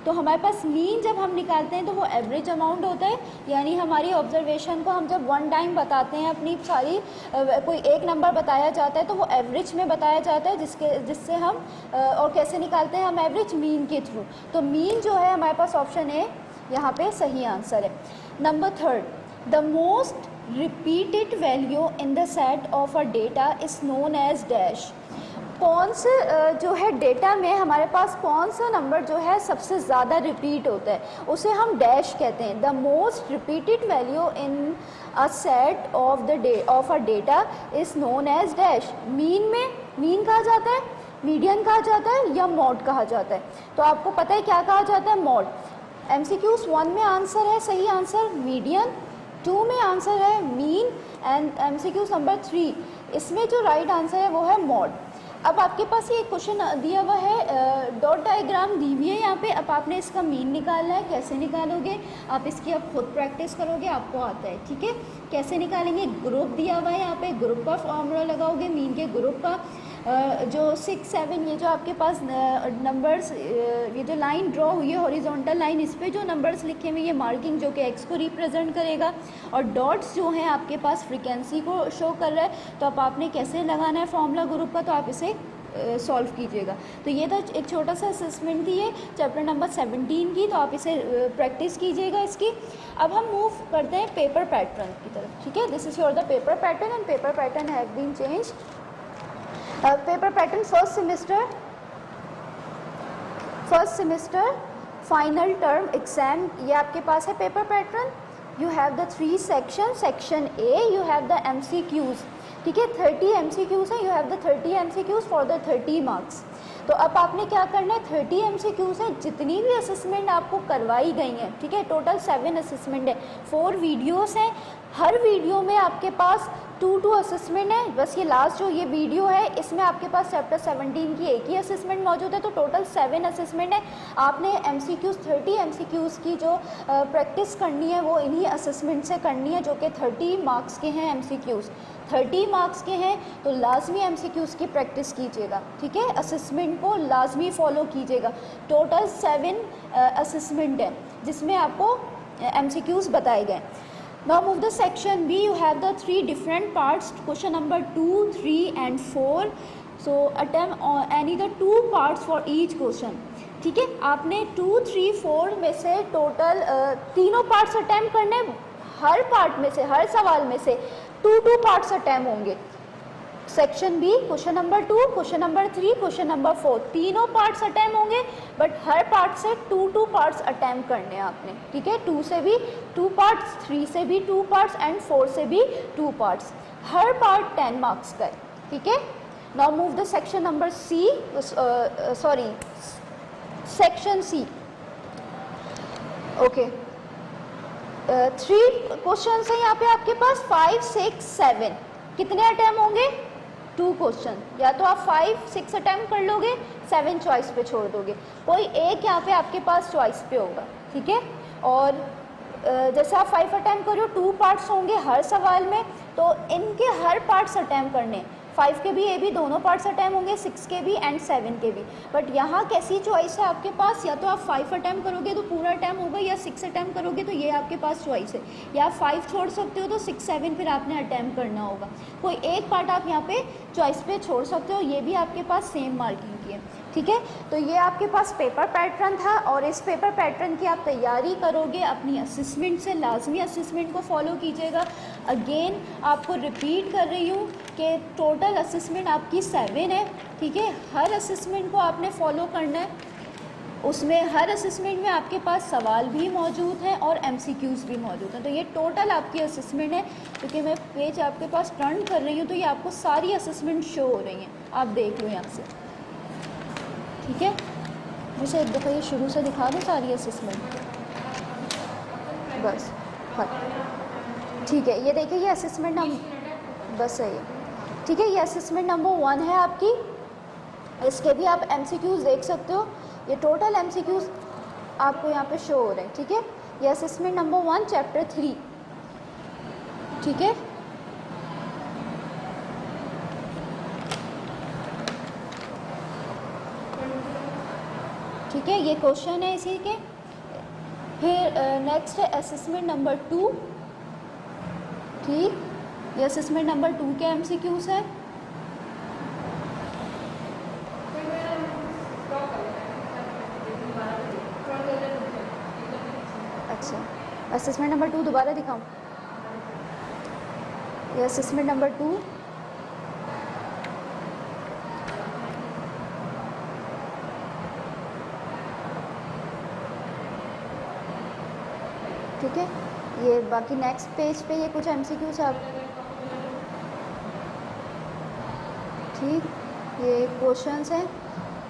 तो हमारे पास मीन जब हम निकालते हैं तो वो एवरेज अमाउंट होता है, यानी हमारी ऑब्जर्वेशन को हम जब 1 टाइम बताते हैं अपनी सारी, कोई एक नंबर बताया जाता है तो वो एवरेज में बताया जाता है, जिससे हम और कैसे निकालते हैं हम एवरेज, मीन के थ्रू। तो मीन जो है हमारे पास ऑप्शन ए यहाँ पे सही आंसर है। Number third, the most repeated value in the set of a data is known as dash. कौन से जो है डेटा में हमारे पास कौन सा नंबर जो है सबसे ज़्यादा रिपीट होता है, उसे हम डैश कहते हैं। The most repeated value in a set of a data is known as dash. Mean में मीन कहा जाता है, मीडियन कहा जाता है या मॉड कहा जाता है। तो आपको पता है क्या कहा जाता है, मॉड। MCQs 1 में आंसर है सही आंसर मीडियन, 2 में आंसर है मीन, एंड MCQs नंबर 3 इसमें जो राइट आंसर है वो है मॉड। अब आपके पास ये क्वेश्चन दिया हुआ है, डॉट डायग्राम दी हुई है यहाँ पे। अब आपने इसका मीन निकालना है, कैसे निकालोगे आप इसकी, अब खुद प्रैक्टिस करोगे आपको आता है। ठीक है, कैसे निकालेंगे, ग्रुप दिया हुआ है यहाँ पे, ग्रुप का फॉर्मूला लगाओगे, मीन के ग्रुप का, जो 6, 7 ये जो आपके पास नंबर्स, ये जो लाइन ड्रॉ हुई है हॉरिजॉन्टल लाइन, इस पे जो नंबर्स लिखे हुए ये मार्किंग जो कि एक्स को रिप्रेजेंट करेगा, और डॉट्स जो हैं आपके पास फ्रीक्वेंसी को शो कर रहा है। तो अब आपने कैसे लगाना है फॉर्मूला ग्रुप का, तो आप इसे सॉल्व कीजिएगा। तो ये था एक छोटा सा असेसमेंट थी ये चैप्टर नंबर 17 की, तो आप इसे प्रैक्टिस कीजिएगा इसकी। अब हम मूव करते हैं पेपर पैटर्न की तरफ। ठीक है, this is your the paper pattern, and paper pattern have been changed. Paper pattern first semester final term exam, ये आपके पास है paper pattern. You have the 3 section. Section a you have the MCQs। ठीक है, 30 MCQs हैं, you have the 30 MCQs for the 30 marks. तो अब आपने क्या करना है, 30 MCQs है, जितनी भी असेसमेंट आपको करवाई गई हैं, ठीक है, टोटल 7 असेसमेंट है, 4 वीडियोस हैं, हर वीडियो में आपके पास 2 असेसमेंट है। बस ये लास्ट जो ये वीडियो है इसमें आपके पास चैप्टर 17 की एक ही असेसमेंट मौजूद है, तो टोटल 7 असेसमेंट है। आपने MCQs 30 MCQs की जो प्रैक्टिस करनी है वो इन्हीं असेसमेंट से करनी है, जो कि 30 मार्क्स के हैं। MCQs 30 मार्क्स के हैं, तो लाजमी MCQs की प्रैक्टिस कीजिएगा, ठीक है, असेसमेंट को लाजमी फॉलो कीजिएगा। टोटल 7 असेसमेंट है जिसमें आपको MCQs बताए गए। Now move the section B. You have the 3 different parts. Question number 2, 3 and 4. So attempt any the 2 parts for each question. ठीक है, आपने 2, 3, 4 में से टोटल तीनों पार्ट्स अटैम्प्ट करने। हर पार्ट में से, हर सवाल में से 2 पार्ट्स अटैम्प्ट होंगे। Section b question number 2, question number 3, question number 4, तीनों पार्ट्स अटैम्प्ट होंगे, बट हर पार्ट से 2 पार्ट्स अटैम्प्ट करने हैं आपने, ठीक है। 2 से भी 2 पार्ट्स, 3 से भी 2 पार्ट्स एंड 4 से भी 2 पार्ट्स। हर पार्ट 10 मार्क्स का है, ठीक है। Now move the section number c, sorry section c. Okay, 3 question है यहाँ पे आपके पास, 5, 6, 7। कितने अटैम्प्ट होंगे? 2 क्वेश्चन। या तो आप 5, 6 अटैम्प्ट कर लोगे, 7 चॉइस पे छोड़ दोगे, कोई एक यहाँ पे आपके पास चॉइस पे होगा, ठीक है। और जैसे आप 5 अटैम्प्ट कर रहे हो, 2 पार्ट्स होंगे हर सवाल में, तो इनके हर पार्ट्स अटैम्प्ट करने। 5 के भी, ये भी दोनों पार्ट्स अटैम्प्ट होंगे, 6 के भी एंड 7 के भी। बट यहाँ कैसी चॉइस है आपके पास, या तो आप 5 अटैम्प्ट करोगे तो पूरा अटैम्प्ट होगा, या 6 अटैम्प्ट करोगे तो ये आपके पास चॉइस है। या आप 5 छोड़ सकते हो तो 6, 7 फिर आपने अटैम्प्ट करना होगा। कोई एक पार्ट आप यहाँ पे चॉइस पे छोड़ सकते हो, ये भी आपके पास सेम मार्किंग की है, ठीक है। तो ये आपके पास पेपर पैटर्न था, और इस पेपर पैटर्न की आप तैयारी करोगे अपनी असेसमेंट से। लाजमी असेसमेंट को फॉलो कीजिएगा। अगेन आपको रिपीट कर रही हूँ कि टोटल असेसमेंट आपकी 7 है, ठीक है। हर असेसमेंट को आपने फॉलो करना है, उसमें हर असेसमेंट में आपके पास सवाल भी मौजूद हैं और MCQs भी मौजूद हैं। तो ये टोटल आपकी असेसमेंट है। क्योंकि मैं पेज आपके पास टर्न कर रही हूँ तो ये आपको सारी असेसमेंट शो हो रही हैं, आप देख लो यहाँ से, ठीक है। मुझे एक दफ़ा ये शुरू से दिखा दो सारी असेसमेंट, बस, हाँ ठीक है। ये देखिए, ये असेसमेंट बस है ये, ठीक है। ये असेसमेंट नंबर 1 है आपकी, इसके भी आप MCQs देख सकते हो। ये टोटल MCQs आपको यहाँ पे शो हो रहे हैं, ठीक है। ये असेसमेंट नंबर 1 चैप्टर 3, ठीक है। ठीक है, ये क्वेश्चन है इसी के। फिर नेक्स्ट है असेसमेंट नंबर 2, ठीक। ये असेसमेंट नंबर 2 के MCQs है। अच्छा, असेसमेंट नंबर 2 दोबारा दिखाऊं? ये असेसमेंट नंबर 2, ठीक है। ये बाकी नेक्स्ट पेज पे ये कुछ MCQs आप, ठीक। ये क्वेश्चंस हैं।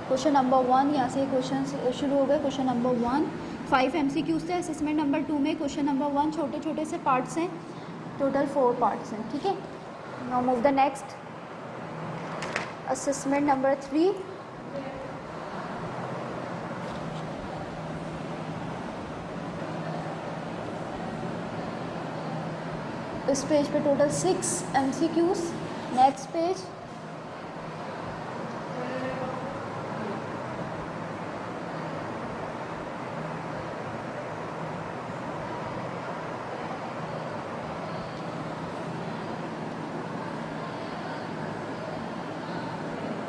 क्वेश्चन नंबर 1, यहाँ से क्वेश्चन शुरू हो गए। क्वेश्चन नंबर 1 5 MCQs थे। असेसमेंट नंबर 2 में क्वेश्चन नंबर 1 छोटे छोटे से पार्ट्स हैं, टोटल 4 पार्ट्स हैं, ठीक है। Now move the next assessment number 3। इस पेज पे टोटल 6 MCQs। नेक्स्ट पेज,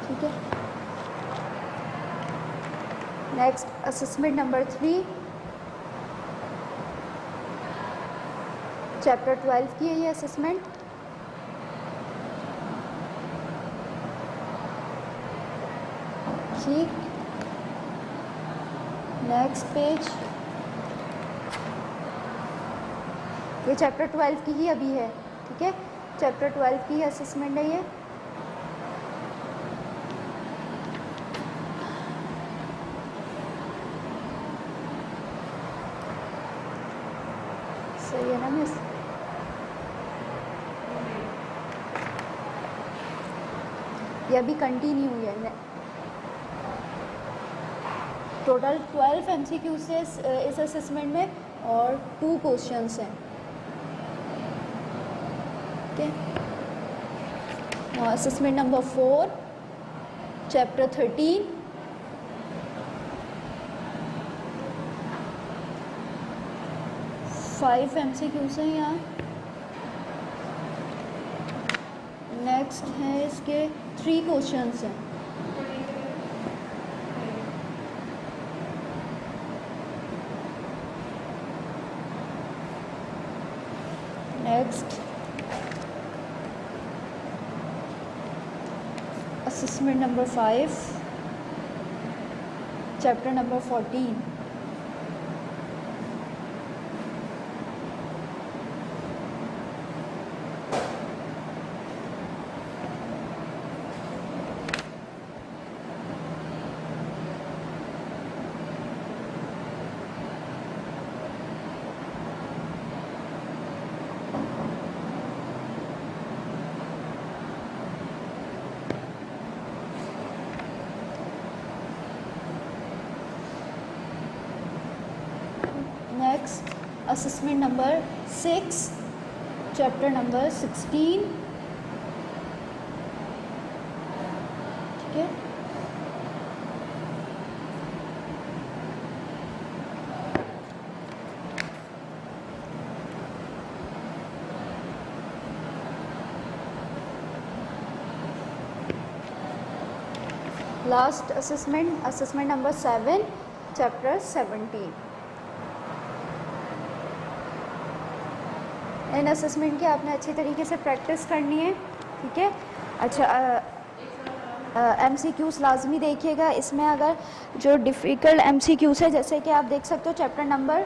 ठीक है। नेक्स्ट असेसमेंट नंबर 3 चैप्टर 12 की है ये असेसमेंट, ठीक। नेक्स्ट पेज, ये चैप्टर 12 की ही अभी है, ठीक है। चैप्टर 12 की असेसमेंट है ये। ये अभी कंटिन्यू है। टोटल 12 MCQs से इस असेसमेंट में और 2 क्वेश्चंस हैं। Okay, assessment number 4 chapter 13 5 MCQs हैं यहाँ। नेक्स्ट है इसके 3 क्वेश्चंस हैं। Next assessment number 5 chapter number 14। Next assessment number 6 chapter number 16। ठीक है, last assessment number 7 chapter 17। In assessment की आपने अच्छी तरीके से प्रैक्टिस करनी है। ठीक है, अच्छा MCQs लाजमी देखिएगा। इसमें अगर जो डिफ़िकल्ट MCQs है, जैसे कि आप देख सकते हो चैप्टर नंबर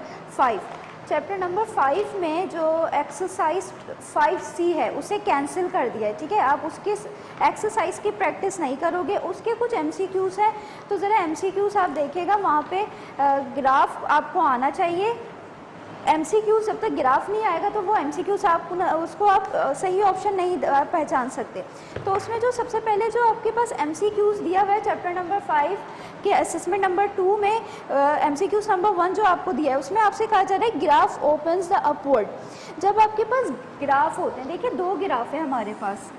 5 में जो एक्सरसाइज 5C है उसे कैंसिल कर दिया है। ठीक है, आप उसके एक्सरसाइज की प्रैक्टिस नहीं करोगे, उसके कुछ MCQs हैं तो ज़रा MCQs आप देखिएगा, वहाँ पे ग्राफ आपको आना चाहिए। MCQ जब तक ग्राफ नहीं आएगा तो वो MCQs उसको आप सही ऑप्शन नहीं पहचान सकते। तो उसमें जो सबसे पहले जो आपके पास MCQs दिया हुआ है चैप्टर नंबर 5 के असेसमेंट नंबर 2 में MCQs नंबर 1 जो आपको दिया है उसमें आपसे कहा जा रहा है ग्राफ ओपन्स द अपवर्ड। जब आपके पास ग्राफ होते हैं, देखिए 2 ग्राफ है हमारे पास,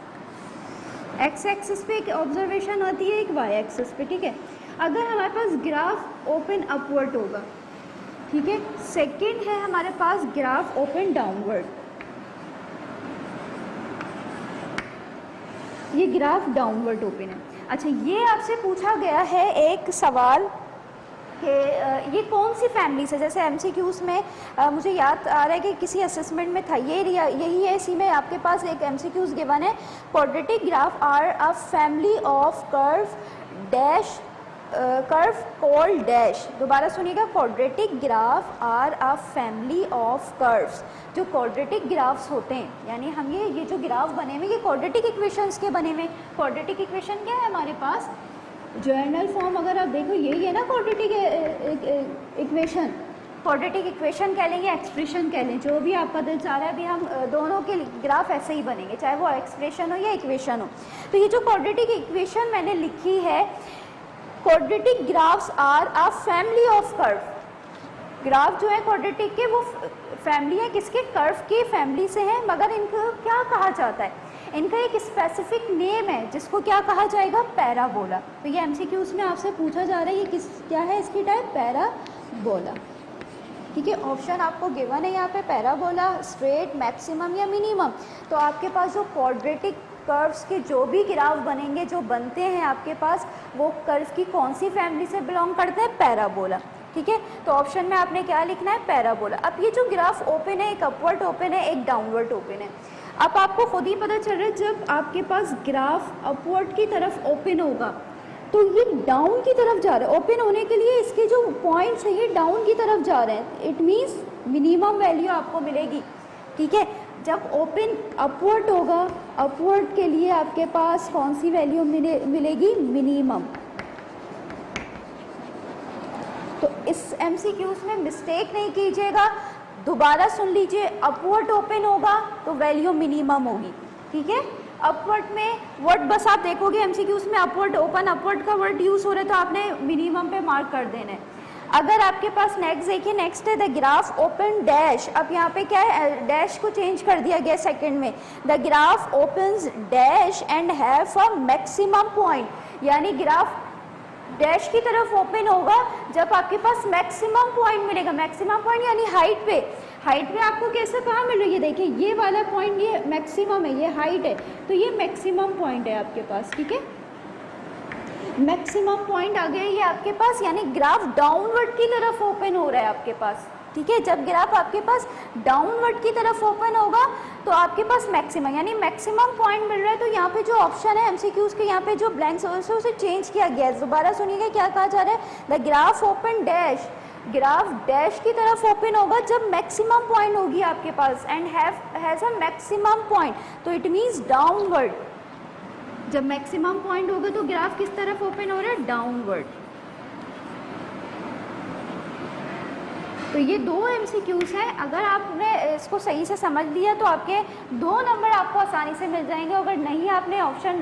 एक्स एक्सिस पे एक ऑब्जर्वेशन होती है, एक वाई एक्सिस पे। ठीक है, अगर हमारे पास ग्राफ ओपन अपवर्ड होगा, ठीक है, सेकंड है हमारे पास ग्राफ ओपन डाउनवर्ड। ये ग्राफ डाउनवर्ड ओपन है। अच्छा, ये आपसे पूछा गया है एक सवाल कि ये कौन सी फैमिली से, जैसे MCQs में मुझे याद आ रहा है कि किसी असेसमेंट में था, यही है। इसी में आपके पास एक MCQs गिवन है, quadratic graph are a family of curve dash curve called dash. दोबारा सुनिएगा, quadratic graph are a family of curves. जो क्वाड्रेटिक ग्राफ्स होते हैं, यानी हम ये जो ग्राफ बने हुए ये क्वाड्रेटिक इक्वेशंस के बने हुए। क्वाड्रेटिक इक्वेशन क्या है हमारे पास, जर्नल फॉर्म अगर आप देखो यही है ना क्वाड्रेटिक इक्वेशन। क्वाड्रेटिक इक्वेशन कह लेंगे, एक्सप्रेशन कह लें, जो भी आपका दिल चाह रहा है। अभी हम दोनों के ग्राफ ऐसे ही बनेंगे, चाहे वो एक्सप्रेशन हो या इक्वेशन हो। तो ये जो क्वाड्रेटिक इक्वेशन मैंने लिखी है, quadratic graphs are a family of curve. Graph जो है क्वाड्रेटिक के वो फैमिली है, किसके, कर्व के फैमिली से हैं, मगर इनको क्या कहा जाता है, इनका एक स्पेसिफिक नेम है जिसको क्या कहा जाएगा, पैराबोला। तो ये MCQs में आपसे पूछा जा रहा है ये क्या है इसकी टाइप, पैराबोला। ठीक है, ऑप्शन आपको गिवन है यहाँ पे, पैराबोला, स्ट्रेट, मैक्सिमम या मिनिमम। तो आपके पास जो क्वाड्रेटिक कर्व्स के जो भी ग्राफ बनेंगे, जो बनते हैं आपके पास, वो कर्व की कौन सी फैमिली से बिलोंग करते हैं, पैराबोला। ठीक है, तो ऑप्शन में आपने क्या लिखना है, पैराबोला। अब ये जो ग्राफ ओपन है, एक अपवर्ड ओपन है, एक डाउनवर्ड ओपन है। अब आपको खुद ही पता चल रहा है जब आपके पास ग्राफ अपवर्ड की तरफ ओपन होगा तो ये डाउन की तरफ जा रहा है। ओपन होने के लिए इसके जो पॉइंट्स हैं ये डाउन की तरफ जा रहे हैं, इट मीन्स मिनिमम वैल्यू आपको मिलेगी। ठीक है, जब ओपन अपवर्ड होगा, अपवर्ड के लिए आपके पास कौन सी वैल्यू मिलेगी, मिनिमम। तो इस MCQs में मिस्टेक नहीं कीजिएगा, दोबारा सुन लीजिए, अपवर्ड ओपन होगा तो वैल्यू मिनिमम होगी। ठीक है, अपवर्ड में वर्ड बस आप देखोगे एमसीक्यूज में अपवर्ड ओपन अपवर्ड का वर्ड यूज़ हो रहा है तो आपने मिनिमम पे मार्क कर देना है। अगर आपके पास नेक्स्ट देखिए, नेक्स्ट है द ग्राफ ओपन डैश। अब यहाँ पे क्या है, डैश को चेंज कर दिया गया सेकंड में। The graph opens dash and have a maximum point, यानी ग्राफ डैश की तरफ ओपन होगा जब आपके पास मैक्सिमम पॉइंट मिलेगा। मैक्सिमम पॉइंट यानी हाइट पे, हाइट पे आपको कैसे कहाँ मिल रही है, देखिए ये वाला पॉइंट ये मैक्सिमम है, ये हाइट है, तो ये मैक्सिमम पॉइंट है आपके पास, ठीक है। मैक्सिमम पॉइंट आ गया ये आपके पास, यानी ग्राफ डाउनवर्ड की तरफ ओपन हो रहा है आपके पास, ठीक है। जब ग्राफ आपके पास डाउनवर्ड की तरफ ओपन होगा तो आपके पास मैक्सिमम यानी मैक्सिमम पॉइंट मिल रहा है। तो यहाँ पे जो ऑप्शन है एमसीक्यूज के, यहाँ पे जो ब्लैंक्स है उसे चेंज किया गया है। दोबारा सुनिएगा क्या कहा जा रहा है, the graph open dash, graph dash की तरफ ओपन होगा जब मैक्सिमम पॉइंट होगी आपके पास, and has a maximum point, तो इट मीन्स डाउनवर्ड। जब मैक्सिमम पॉइंट होगा तो ग्राफ किस तरफ ओपन हो रहा है, डाउनवर्ड। तो ये दो एमसीक्यूज हैं, अगर आपने इसको सही से समझ लिया तो आपके 2 नंबर आपको आसानी से मिल जाएंगे। अगर नहीं आपने ऑप्शन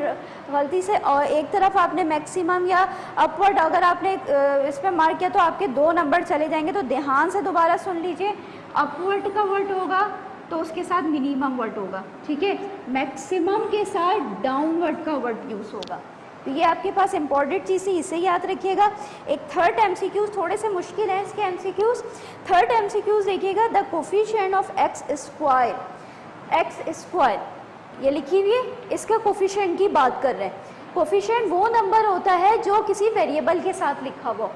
गलती से और एक तरफ आपने मैक्सिमम या अपवर्ड अगर आपने इस पर मार्क किया तो आपके 2 नंबर चले जाएंगे। तो ध्यान से दोबारा सुन लीजिए, अपवर्ड का वर्ड होगा तो उसके साथ मिनिमम वर्ड होगा, ठीक है। मैक्सिमम के साथ डाउनवर्ड का वर्ड यूज़ होगा। तो ये आपके पास इंपॉर्टेंट चीज़ है, इसे याद रखिएगा। एक थर्ड एमसीक्यूज थोड़े से मुश्किल हैं इसके एमसीक्यूज। थर्ड एमसीक्यूज देखिएगा, the coefficient of x square, x square ये लिखी हुई है, इसका कोफिशिएंट की बात कर रहे हैं। कोफिशिएंट वो नंबर होता है जो किसी वेरिएबल के साथ लिखा हुआ।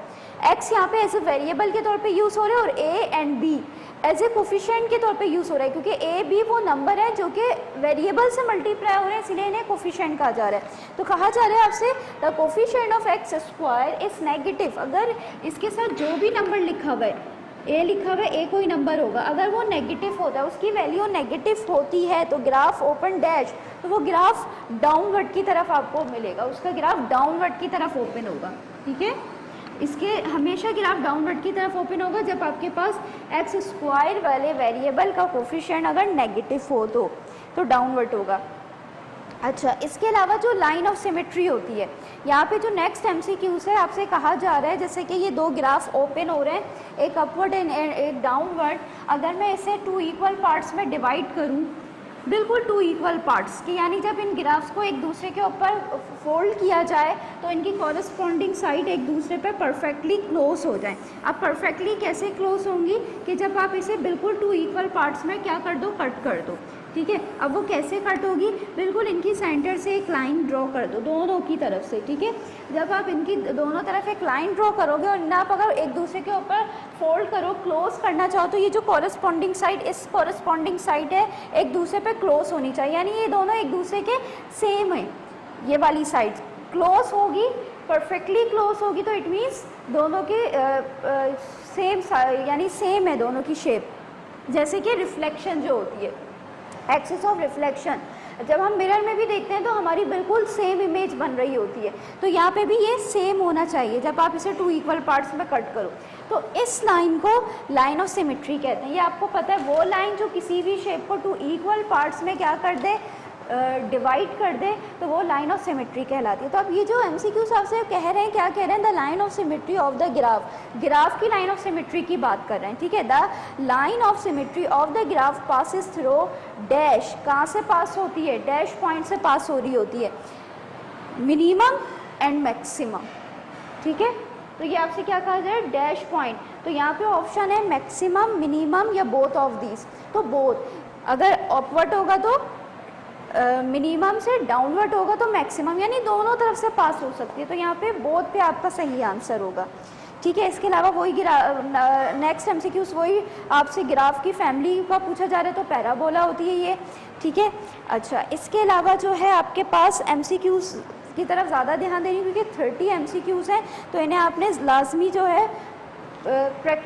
एक्स यहाँ पे एज ए वेरिएबल के तौर पे यूज़ हो रहा है और a and b as a coefficient के तौर पे यूज़ हो रहा है, क्योंकि ए बी वो नंबर है जो कि वेरिएबल से मल्टीप्लाई हो रहे हैं, इसलिए इन्हें कोफिशिएंट कहा जा रहा है। तो कहा जा रहा है आपसे the coefficient of x square is negative, अगर इसके साथ जो भी नंबर लिखा हुआ है, ए लिखा हुआ है, ए कोई नंबर होगा, अगर वो नेगेटिव होता है, उसकी वैल्यू नेगेटिव होती है तो ग्राफ ओपन डैश, तो वो ग्राफ डाउनवर्ड की तरफ आपको मिलेगा, उसका ग्राफ डाउनवर्ड की तरफ ओपन होगा, ठीक है। इसके हमेशा ग्राफ डाउनवर्ड की तरफ ओपन होगा जब आपके पास एक्स स्क्वायर वाले वेरिएबल का कोफिशिएंट अगर नेगेटिव हो तो डाउनवर्ड होगा। अच्छा, इसके अलावा जो लाइन ऑफ सिमेट्री होती है, यहाँ पे जो नेक्स्ट एमसीक्यूज है आपसे कहा जा रहा है, जैसे कि ये 2 ग्राफ ओपन हो रहे हैं, एक अपवर्ड एंड एक डाउनवर्ड, अगर मैं इसे 2 इक्वल पार्ट्स में डिवाइड करूँ, बिल्कुल 2 इक्वल पार्ट्स की, यानी जब इन ग्राफ्स को एक दूसरे के ऊपर फोल्ड किया जाए तो इनकी कॉरस्पॉन्डिंग साइड एक दूसरे पे परफेक्टली क्लोज हो जाए। अब परफेक्टली कैसे क्लोज होंगी कि जब आप इसे बिल्कुल 2 इक्वल पार्ट्स में क्या कर दो, कट कर दो, ठीक है। अब वो कैसे कट होगी, बिल्कुल इनकी सेंटर से एक लाइन ड्रॉ कर दो दोनों की तरफ से, ठीक है। जब आप इनकी दोनों तरफ एक लाइन ड्रॉ करोगे और इन्हें आप अगर एक दूसरे के ऊपर फोल्ड करो, क्लोज करना चाहो, तो ये जो कॉरस्पॉन्डिंग साइड, इस कॉरस्पॉन्डिंग साइड है एक दूसरे पे क्लोज होनी चाहिए, यानी ये दोनों एक दूसरे के सेम है। ये वाली साइड क्लोज होगी, परफेक्टली क्लोज होगी, तो इट मीन्स दोनों की सेम यानी सेम है दोनों की शेप। जैसे कि रिफ्लेक्शन जो होती है, एक्सिस ऑफ रिफ्लेक्शन, जब हम मिरर में भी देखते हैं तो हमारी बिल्कुल सेम इमेज बन रही होती है, तो यहाँ पे भी ये सेम होना चाहिए जब आप इसे 2 इक्वल पार्ट्स में कट करो। तो इस लाइन को लाइन ऑफ सिमेट्री कहते हैं। ये आपको पता है, वो लाइन जो किसी भी शेप को 2 इक्वल पार्ट्स में क्या कर दे, डिवाइड कर दे, तो वो लाइन ऑफ सिमेट्री कहलाती है। तो अब ये जो एमसीक्यूज आपसे कह रहे हैं, क्या कह रहे हैं, the line of symmetry of the graph, graph की लाइन ऑफ सिमेट्री की बात कर रहे हैं, ठीक है। The line of symmetry of the graph passes through dash, कहाँ से पास होती है, डैश पॉइंट से पास हो रही होती है, मिनिमम एंड मैक्सिमम, ठीक है। तो ये आपसे क्या कहा जाए, डैश पॉइंट, तो यहाँ पे ऑप्शन है मैक्सिमम, मिनिमम या बोथ ऑफ दीज, तो बोथ। अगर अपवर्ड होगा तो मिनिमम से, डाउनवर्ड होगा तो मैक्सिमम, यानी दोनों तरफ से पास हो सकती है, तो यहाँ पे बोथ पे आपका सही आंसर होगा, ठीक है। इसके अलावा वही नेक्स्ट एमसीक्यूज वही आपसे ग्राफ की फैमिली का पूछा जा रहा है, तो पैराबोला होती है ये, ठीक है। अच्छा, इसके अलावा जो है आपके पास एमसीक्यूज की तरफ ज़्यादा ध्यान देनी, क्योंकि 30 एमसीक्यूज हैं, तो इन्हें आपने लाजमी जो है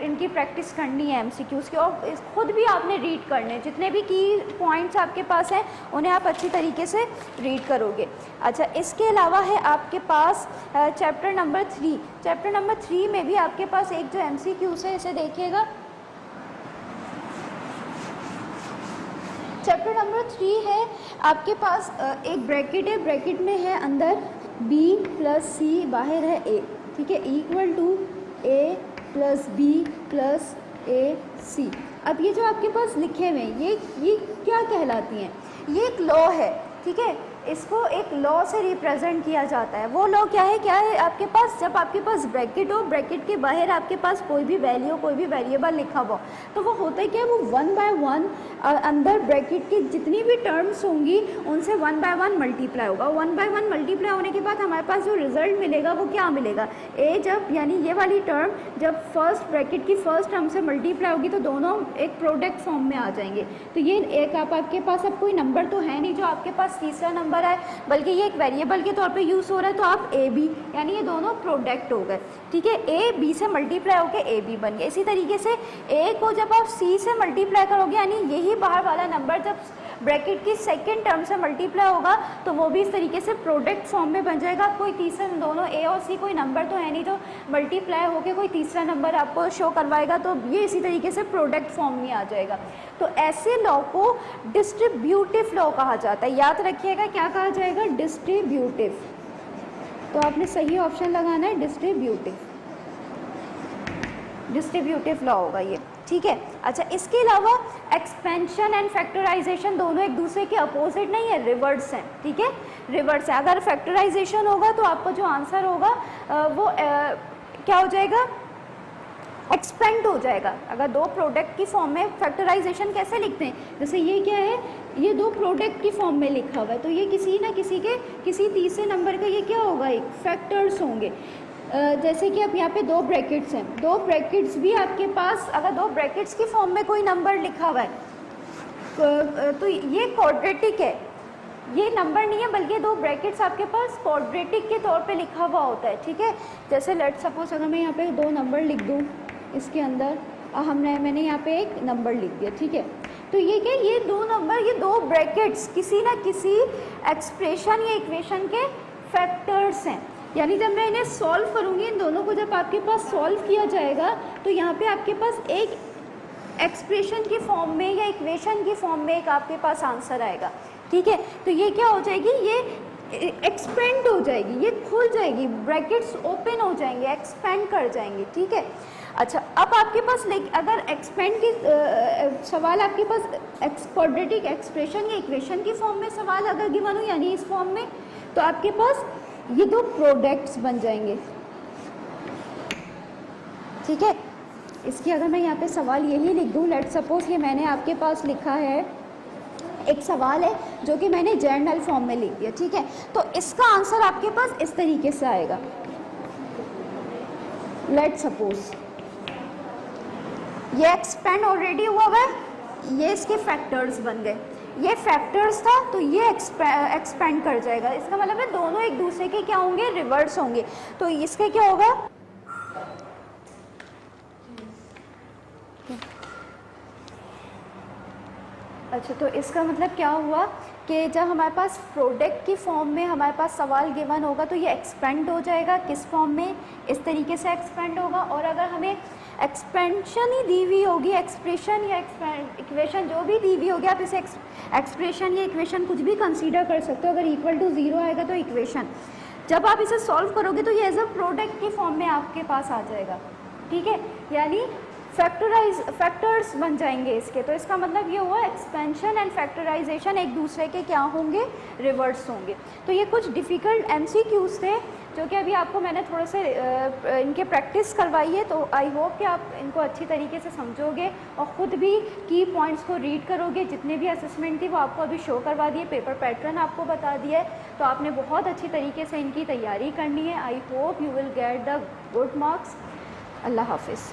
इनकी प्रैक्टिस करनी है एमसीक्यूज़ की, और खुद भी आपने रीड करने, जितने भी की पॉइंट्स आपके पास हैं उन्हें आप अच्छी तरीके से रीड करोगे। अच्छा, इसके अलावा है आपके पास चैप्टर नंबर 3, चैप्टर नंबर 3 में भी आपके पास एक जो एमसीक्यूज़ है, इसे देखिएगा, चैप्टर नंबर 3 है आपके पास एक ब्रैकेट है, ब्रैकेट में है अंदर b प्लस c, बाहर है a, ठीक है, equal to a plus b plus a c। अब ये जो आपके पास लिखे हुए हैं ये क्या कहलाती हैं? ये एक लॉ है, ठीक है, इसको एक लॉ से रिप्रेजेंट किया जाता है। वो लॉ क्या है आपके पास, जब आपके पास ब्रैकेट हो, ब्रैकेट के बाहर आपके पास कोई भी वैल्यू, कोई भी वेरिएबल लिखा हुआ, तो वो होता है क्या, वो 1 बाय 1 अंदर ब्रैकेट की जितनी भी टर्म्स होंगी उनसे 1 बाय 1 मल्टीप्लाई होगा। 1 बाय 1 मल्टीप्लाई होने के बाद हमारे पास जो रिजल्ट मिलेगा वो क्या मिलेगा, ए जब, यानी ये वाली टर्म जब फर्स्ट ब्रैकेट की फर्स्ट टर्म से मल्टीप्लाई होगी तो दोनों एक प्रोडक्ट फॉर्म में आ जाएंगे। तो ये एक आपके पास अब कोई नंबर तो है नहीं जो आपके पास तीसरा नंबर है, बल्कि ये एक वेरिएबल के तौर पे यूज़ हो रहा है, तो आप ए बी, यानी ये दोनों प्रोडक्ट हो गए, ठीक है, ए बी से मल्टीप्लाई होकर ए बी बन गया। इसी तरीके से ए को जब आप सी से मल्टीप्लाई करोगे, यानी यही बाहर वाला नंबर जब ब्रैकेट की सेकंड टर्म से मल्टीप्लाई होगा तो वो भी इस तरीके से प्रोडक्ट फॉर्म में बन जाएगा। कोई तीसरा, दोनों ए और सी कोई नंबर तो है नहीं जो मल्टीप्लाई होकर कोई तीसरा नंबर आपको शो करवाएगा, तो ये इसी तरीके से प्रोडक्ट फॉर्म में आ जाएगा। तो ऐसे लॉ को डिस्ट्रीब्यूटिव लॉ कहा जाता है। याद रखिएगा क्या कहा जाएगा, डिस्ट्रीब्यूटिव। तो आपने सही ऑप्शन लगाना है, डिस्ट्रीब्यूटिव लॉ होगा ये, ठीक है। अच्छा, इसके अलावा एक्सपेंशन एंड फैक्टराइजेशन दोनों एक दूसरे के अपोजिट नहीं है, रिवर्स हैं, ठीक है, रिवर्स है। अगर फैक्टराइजेशन होगा तो आपका जो आंसर होगा वो क्या हो जाएगा, एक्सपेंड हो जाएगा। अगर दो प्रोडक्ट की फॉर्म में, फैक्टराइजेशन कैसे लिखते हैं, जैसे ये क्या है, ये दो प्रोडक्ट की फॉर्म में लिखा हुआ है, तो ये किसी ना किसी के किसी तीसरे नंबर का ये क्या होगा, एक फैक्टर्स होंगे। जैसे कि अब यहाँ पे दो ब्रैकेट्स हैं, दो ब्रैकेट्स भी आपके पास, अगर दो ब्रैकेट्स की फॉर्म में कोई नंबर लिखा हुआ है तो ये क्वाड्रेटिक है, ये नंबर नहीं है, बल्कि दो ब्रैकेट्स आपके पास क्वाड्रेटिक के तौर पे लिखा हुआ होता है, ठीक है। जैसे लेट सपोज अगर मैं यहाँ पे दो नंबर लिख दूँ इसके अंदर, मैंने यहाँ पे एक नंबर लिख दिया, ठीक है, तो ये क्या, ये दो नंबर, ये दो ब्रैकेट्स किसी ना किसी एक्सप्रेशन या इक्वेशन के फैक्टर्स हैं। यानी जब मैं इन्हें सॉल्व करूँगी, इन दोनों को जब आपके पास सॉल्व किया जाएगा तो यहाँ पे आपके पास एक एक्सप्रेशन की फॉर्म में या इक्वेशन की फॉर्म में एक आपके पास आंसर आएगा, ठीक है। तो ये क्या हो जाएगी, ये एक्सपेंड हो जाएगी, ये खुल जाएगी, ब्रैकेट्स ओपन हो जाएंगे, एक्सपेंड कर जाएंगे, ठीक है। अच्छा, अब आपके पास अगर एक्सपेंड की सवाल आपके पास क्वाड्रेटिक एक्सप्रेशन या इक्वेशन की फॉर्म में सवाल अगर गिवन हो, यानी इस फॉर्म में, तो आपके पास ये दो प्रोडक्ट्स बन जाएंगे, ठीक है। इसकी अगर मैं यहाँ पे सवाल यही लिख दूँ, लेट सपोज ये मैंने आपके पास लिखा है, एक सवाल है जो कि मैंने जर्नल फॉर्म में लिख दिया, ठीक है, तो इसका आंसर आपके पास इस तरीके से आएगा। लेट सपोज ये एक्सपेंड ऑलरेडी हुआ है, ये इसके फैक्टर्स बन गए, ये फैक्टर्स था तो ये एक्सपेंड कर जाएगा। इसका मतलब है दोनों एक दूसरे के क्या होंगे, रिवर्स होंगे। तो इसके क्या होगा, अच्छा, तो इसका मतलब क्या हुआ कि जब हमारे पास प्रोडक्ट की फॉर्म में हमारे पास सवाल गिवन होगा तो ये एक्सपेंड हो जाएगा। किस फॉर्म में, इस तरीके से एक्सपेंड होगा। और अगर हमें एक्सपेंशन ही दी हुई होगी, एक्सप्रेशन या इक्वेशन जो भी दी हुई होगी, आप इसे एक्सप्रेशन या इक्वेशन कुछ भी कंसीडर कर सकते हो। अगर इक्वल टू 0 आएगा तो इक्वेशन, जब आप इसे सॉल्व करोगे तो ये एज अ प्रोडक्ट की फॉर्म में आपके पास आ जाएगा, ठीक है, यानी फैक्टर्स बन जाएंगे इसके। तो इसका मतलब ये हुआ एक्सपेंशन एंड फैक्टराइजेशन एक दूसरे के क्या होंगे, रिवर्स होंगे। तो ये कुछ डिफ़िकल्ट MCQs थे जो कि अभी आपको मैंने थोड़े से इनके प्रैक्टिस करवाई है। तो आई होप कि आप इनको अच्छी तरीके से समझोगे और ख़ुद भी की पॉइंट्स को रीड करोगे। जितने भी असेसमेंट थी वो आपको अभी शो करवा दिए, पेपर पैटर्न आपको बता दिया है, तो आपने बहुत अच्छी तरीके से इनकी तैयारी करनी है। I hope you will get the good marks. अल्लाह हाफिज़।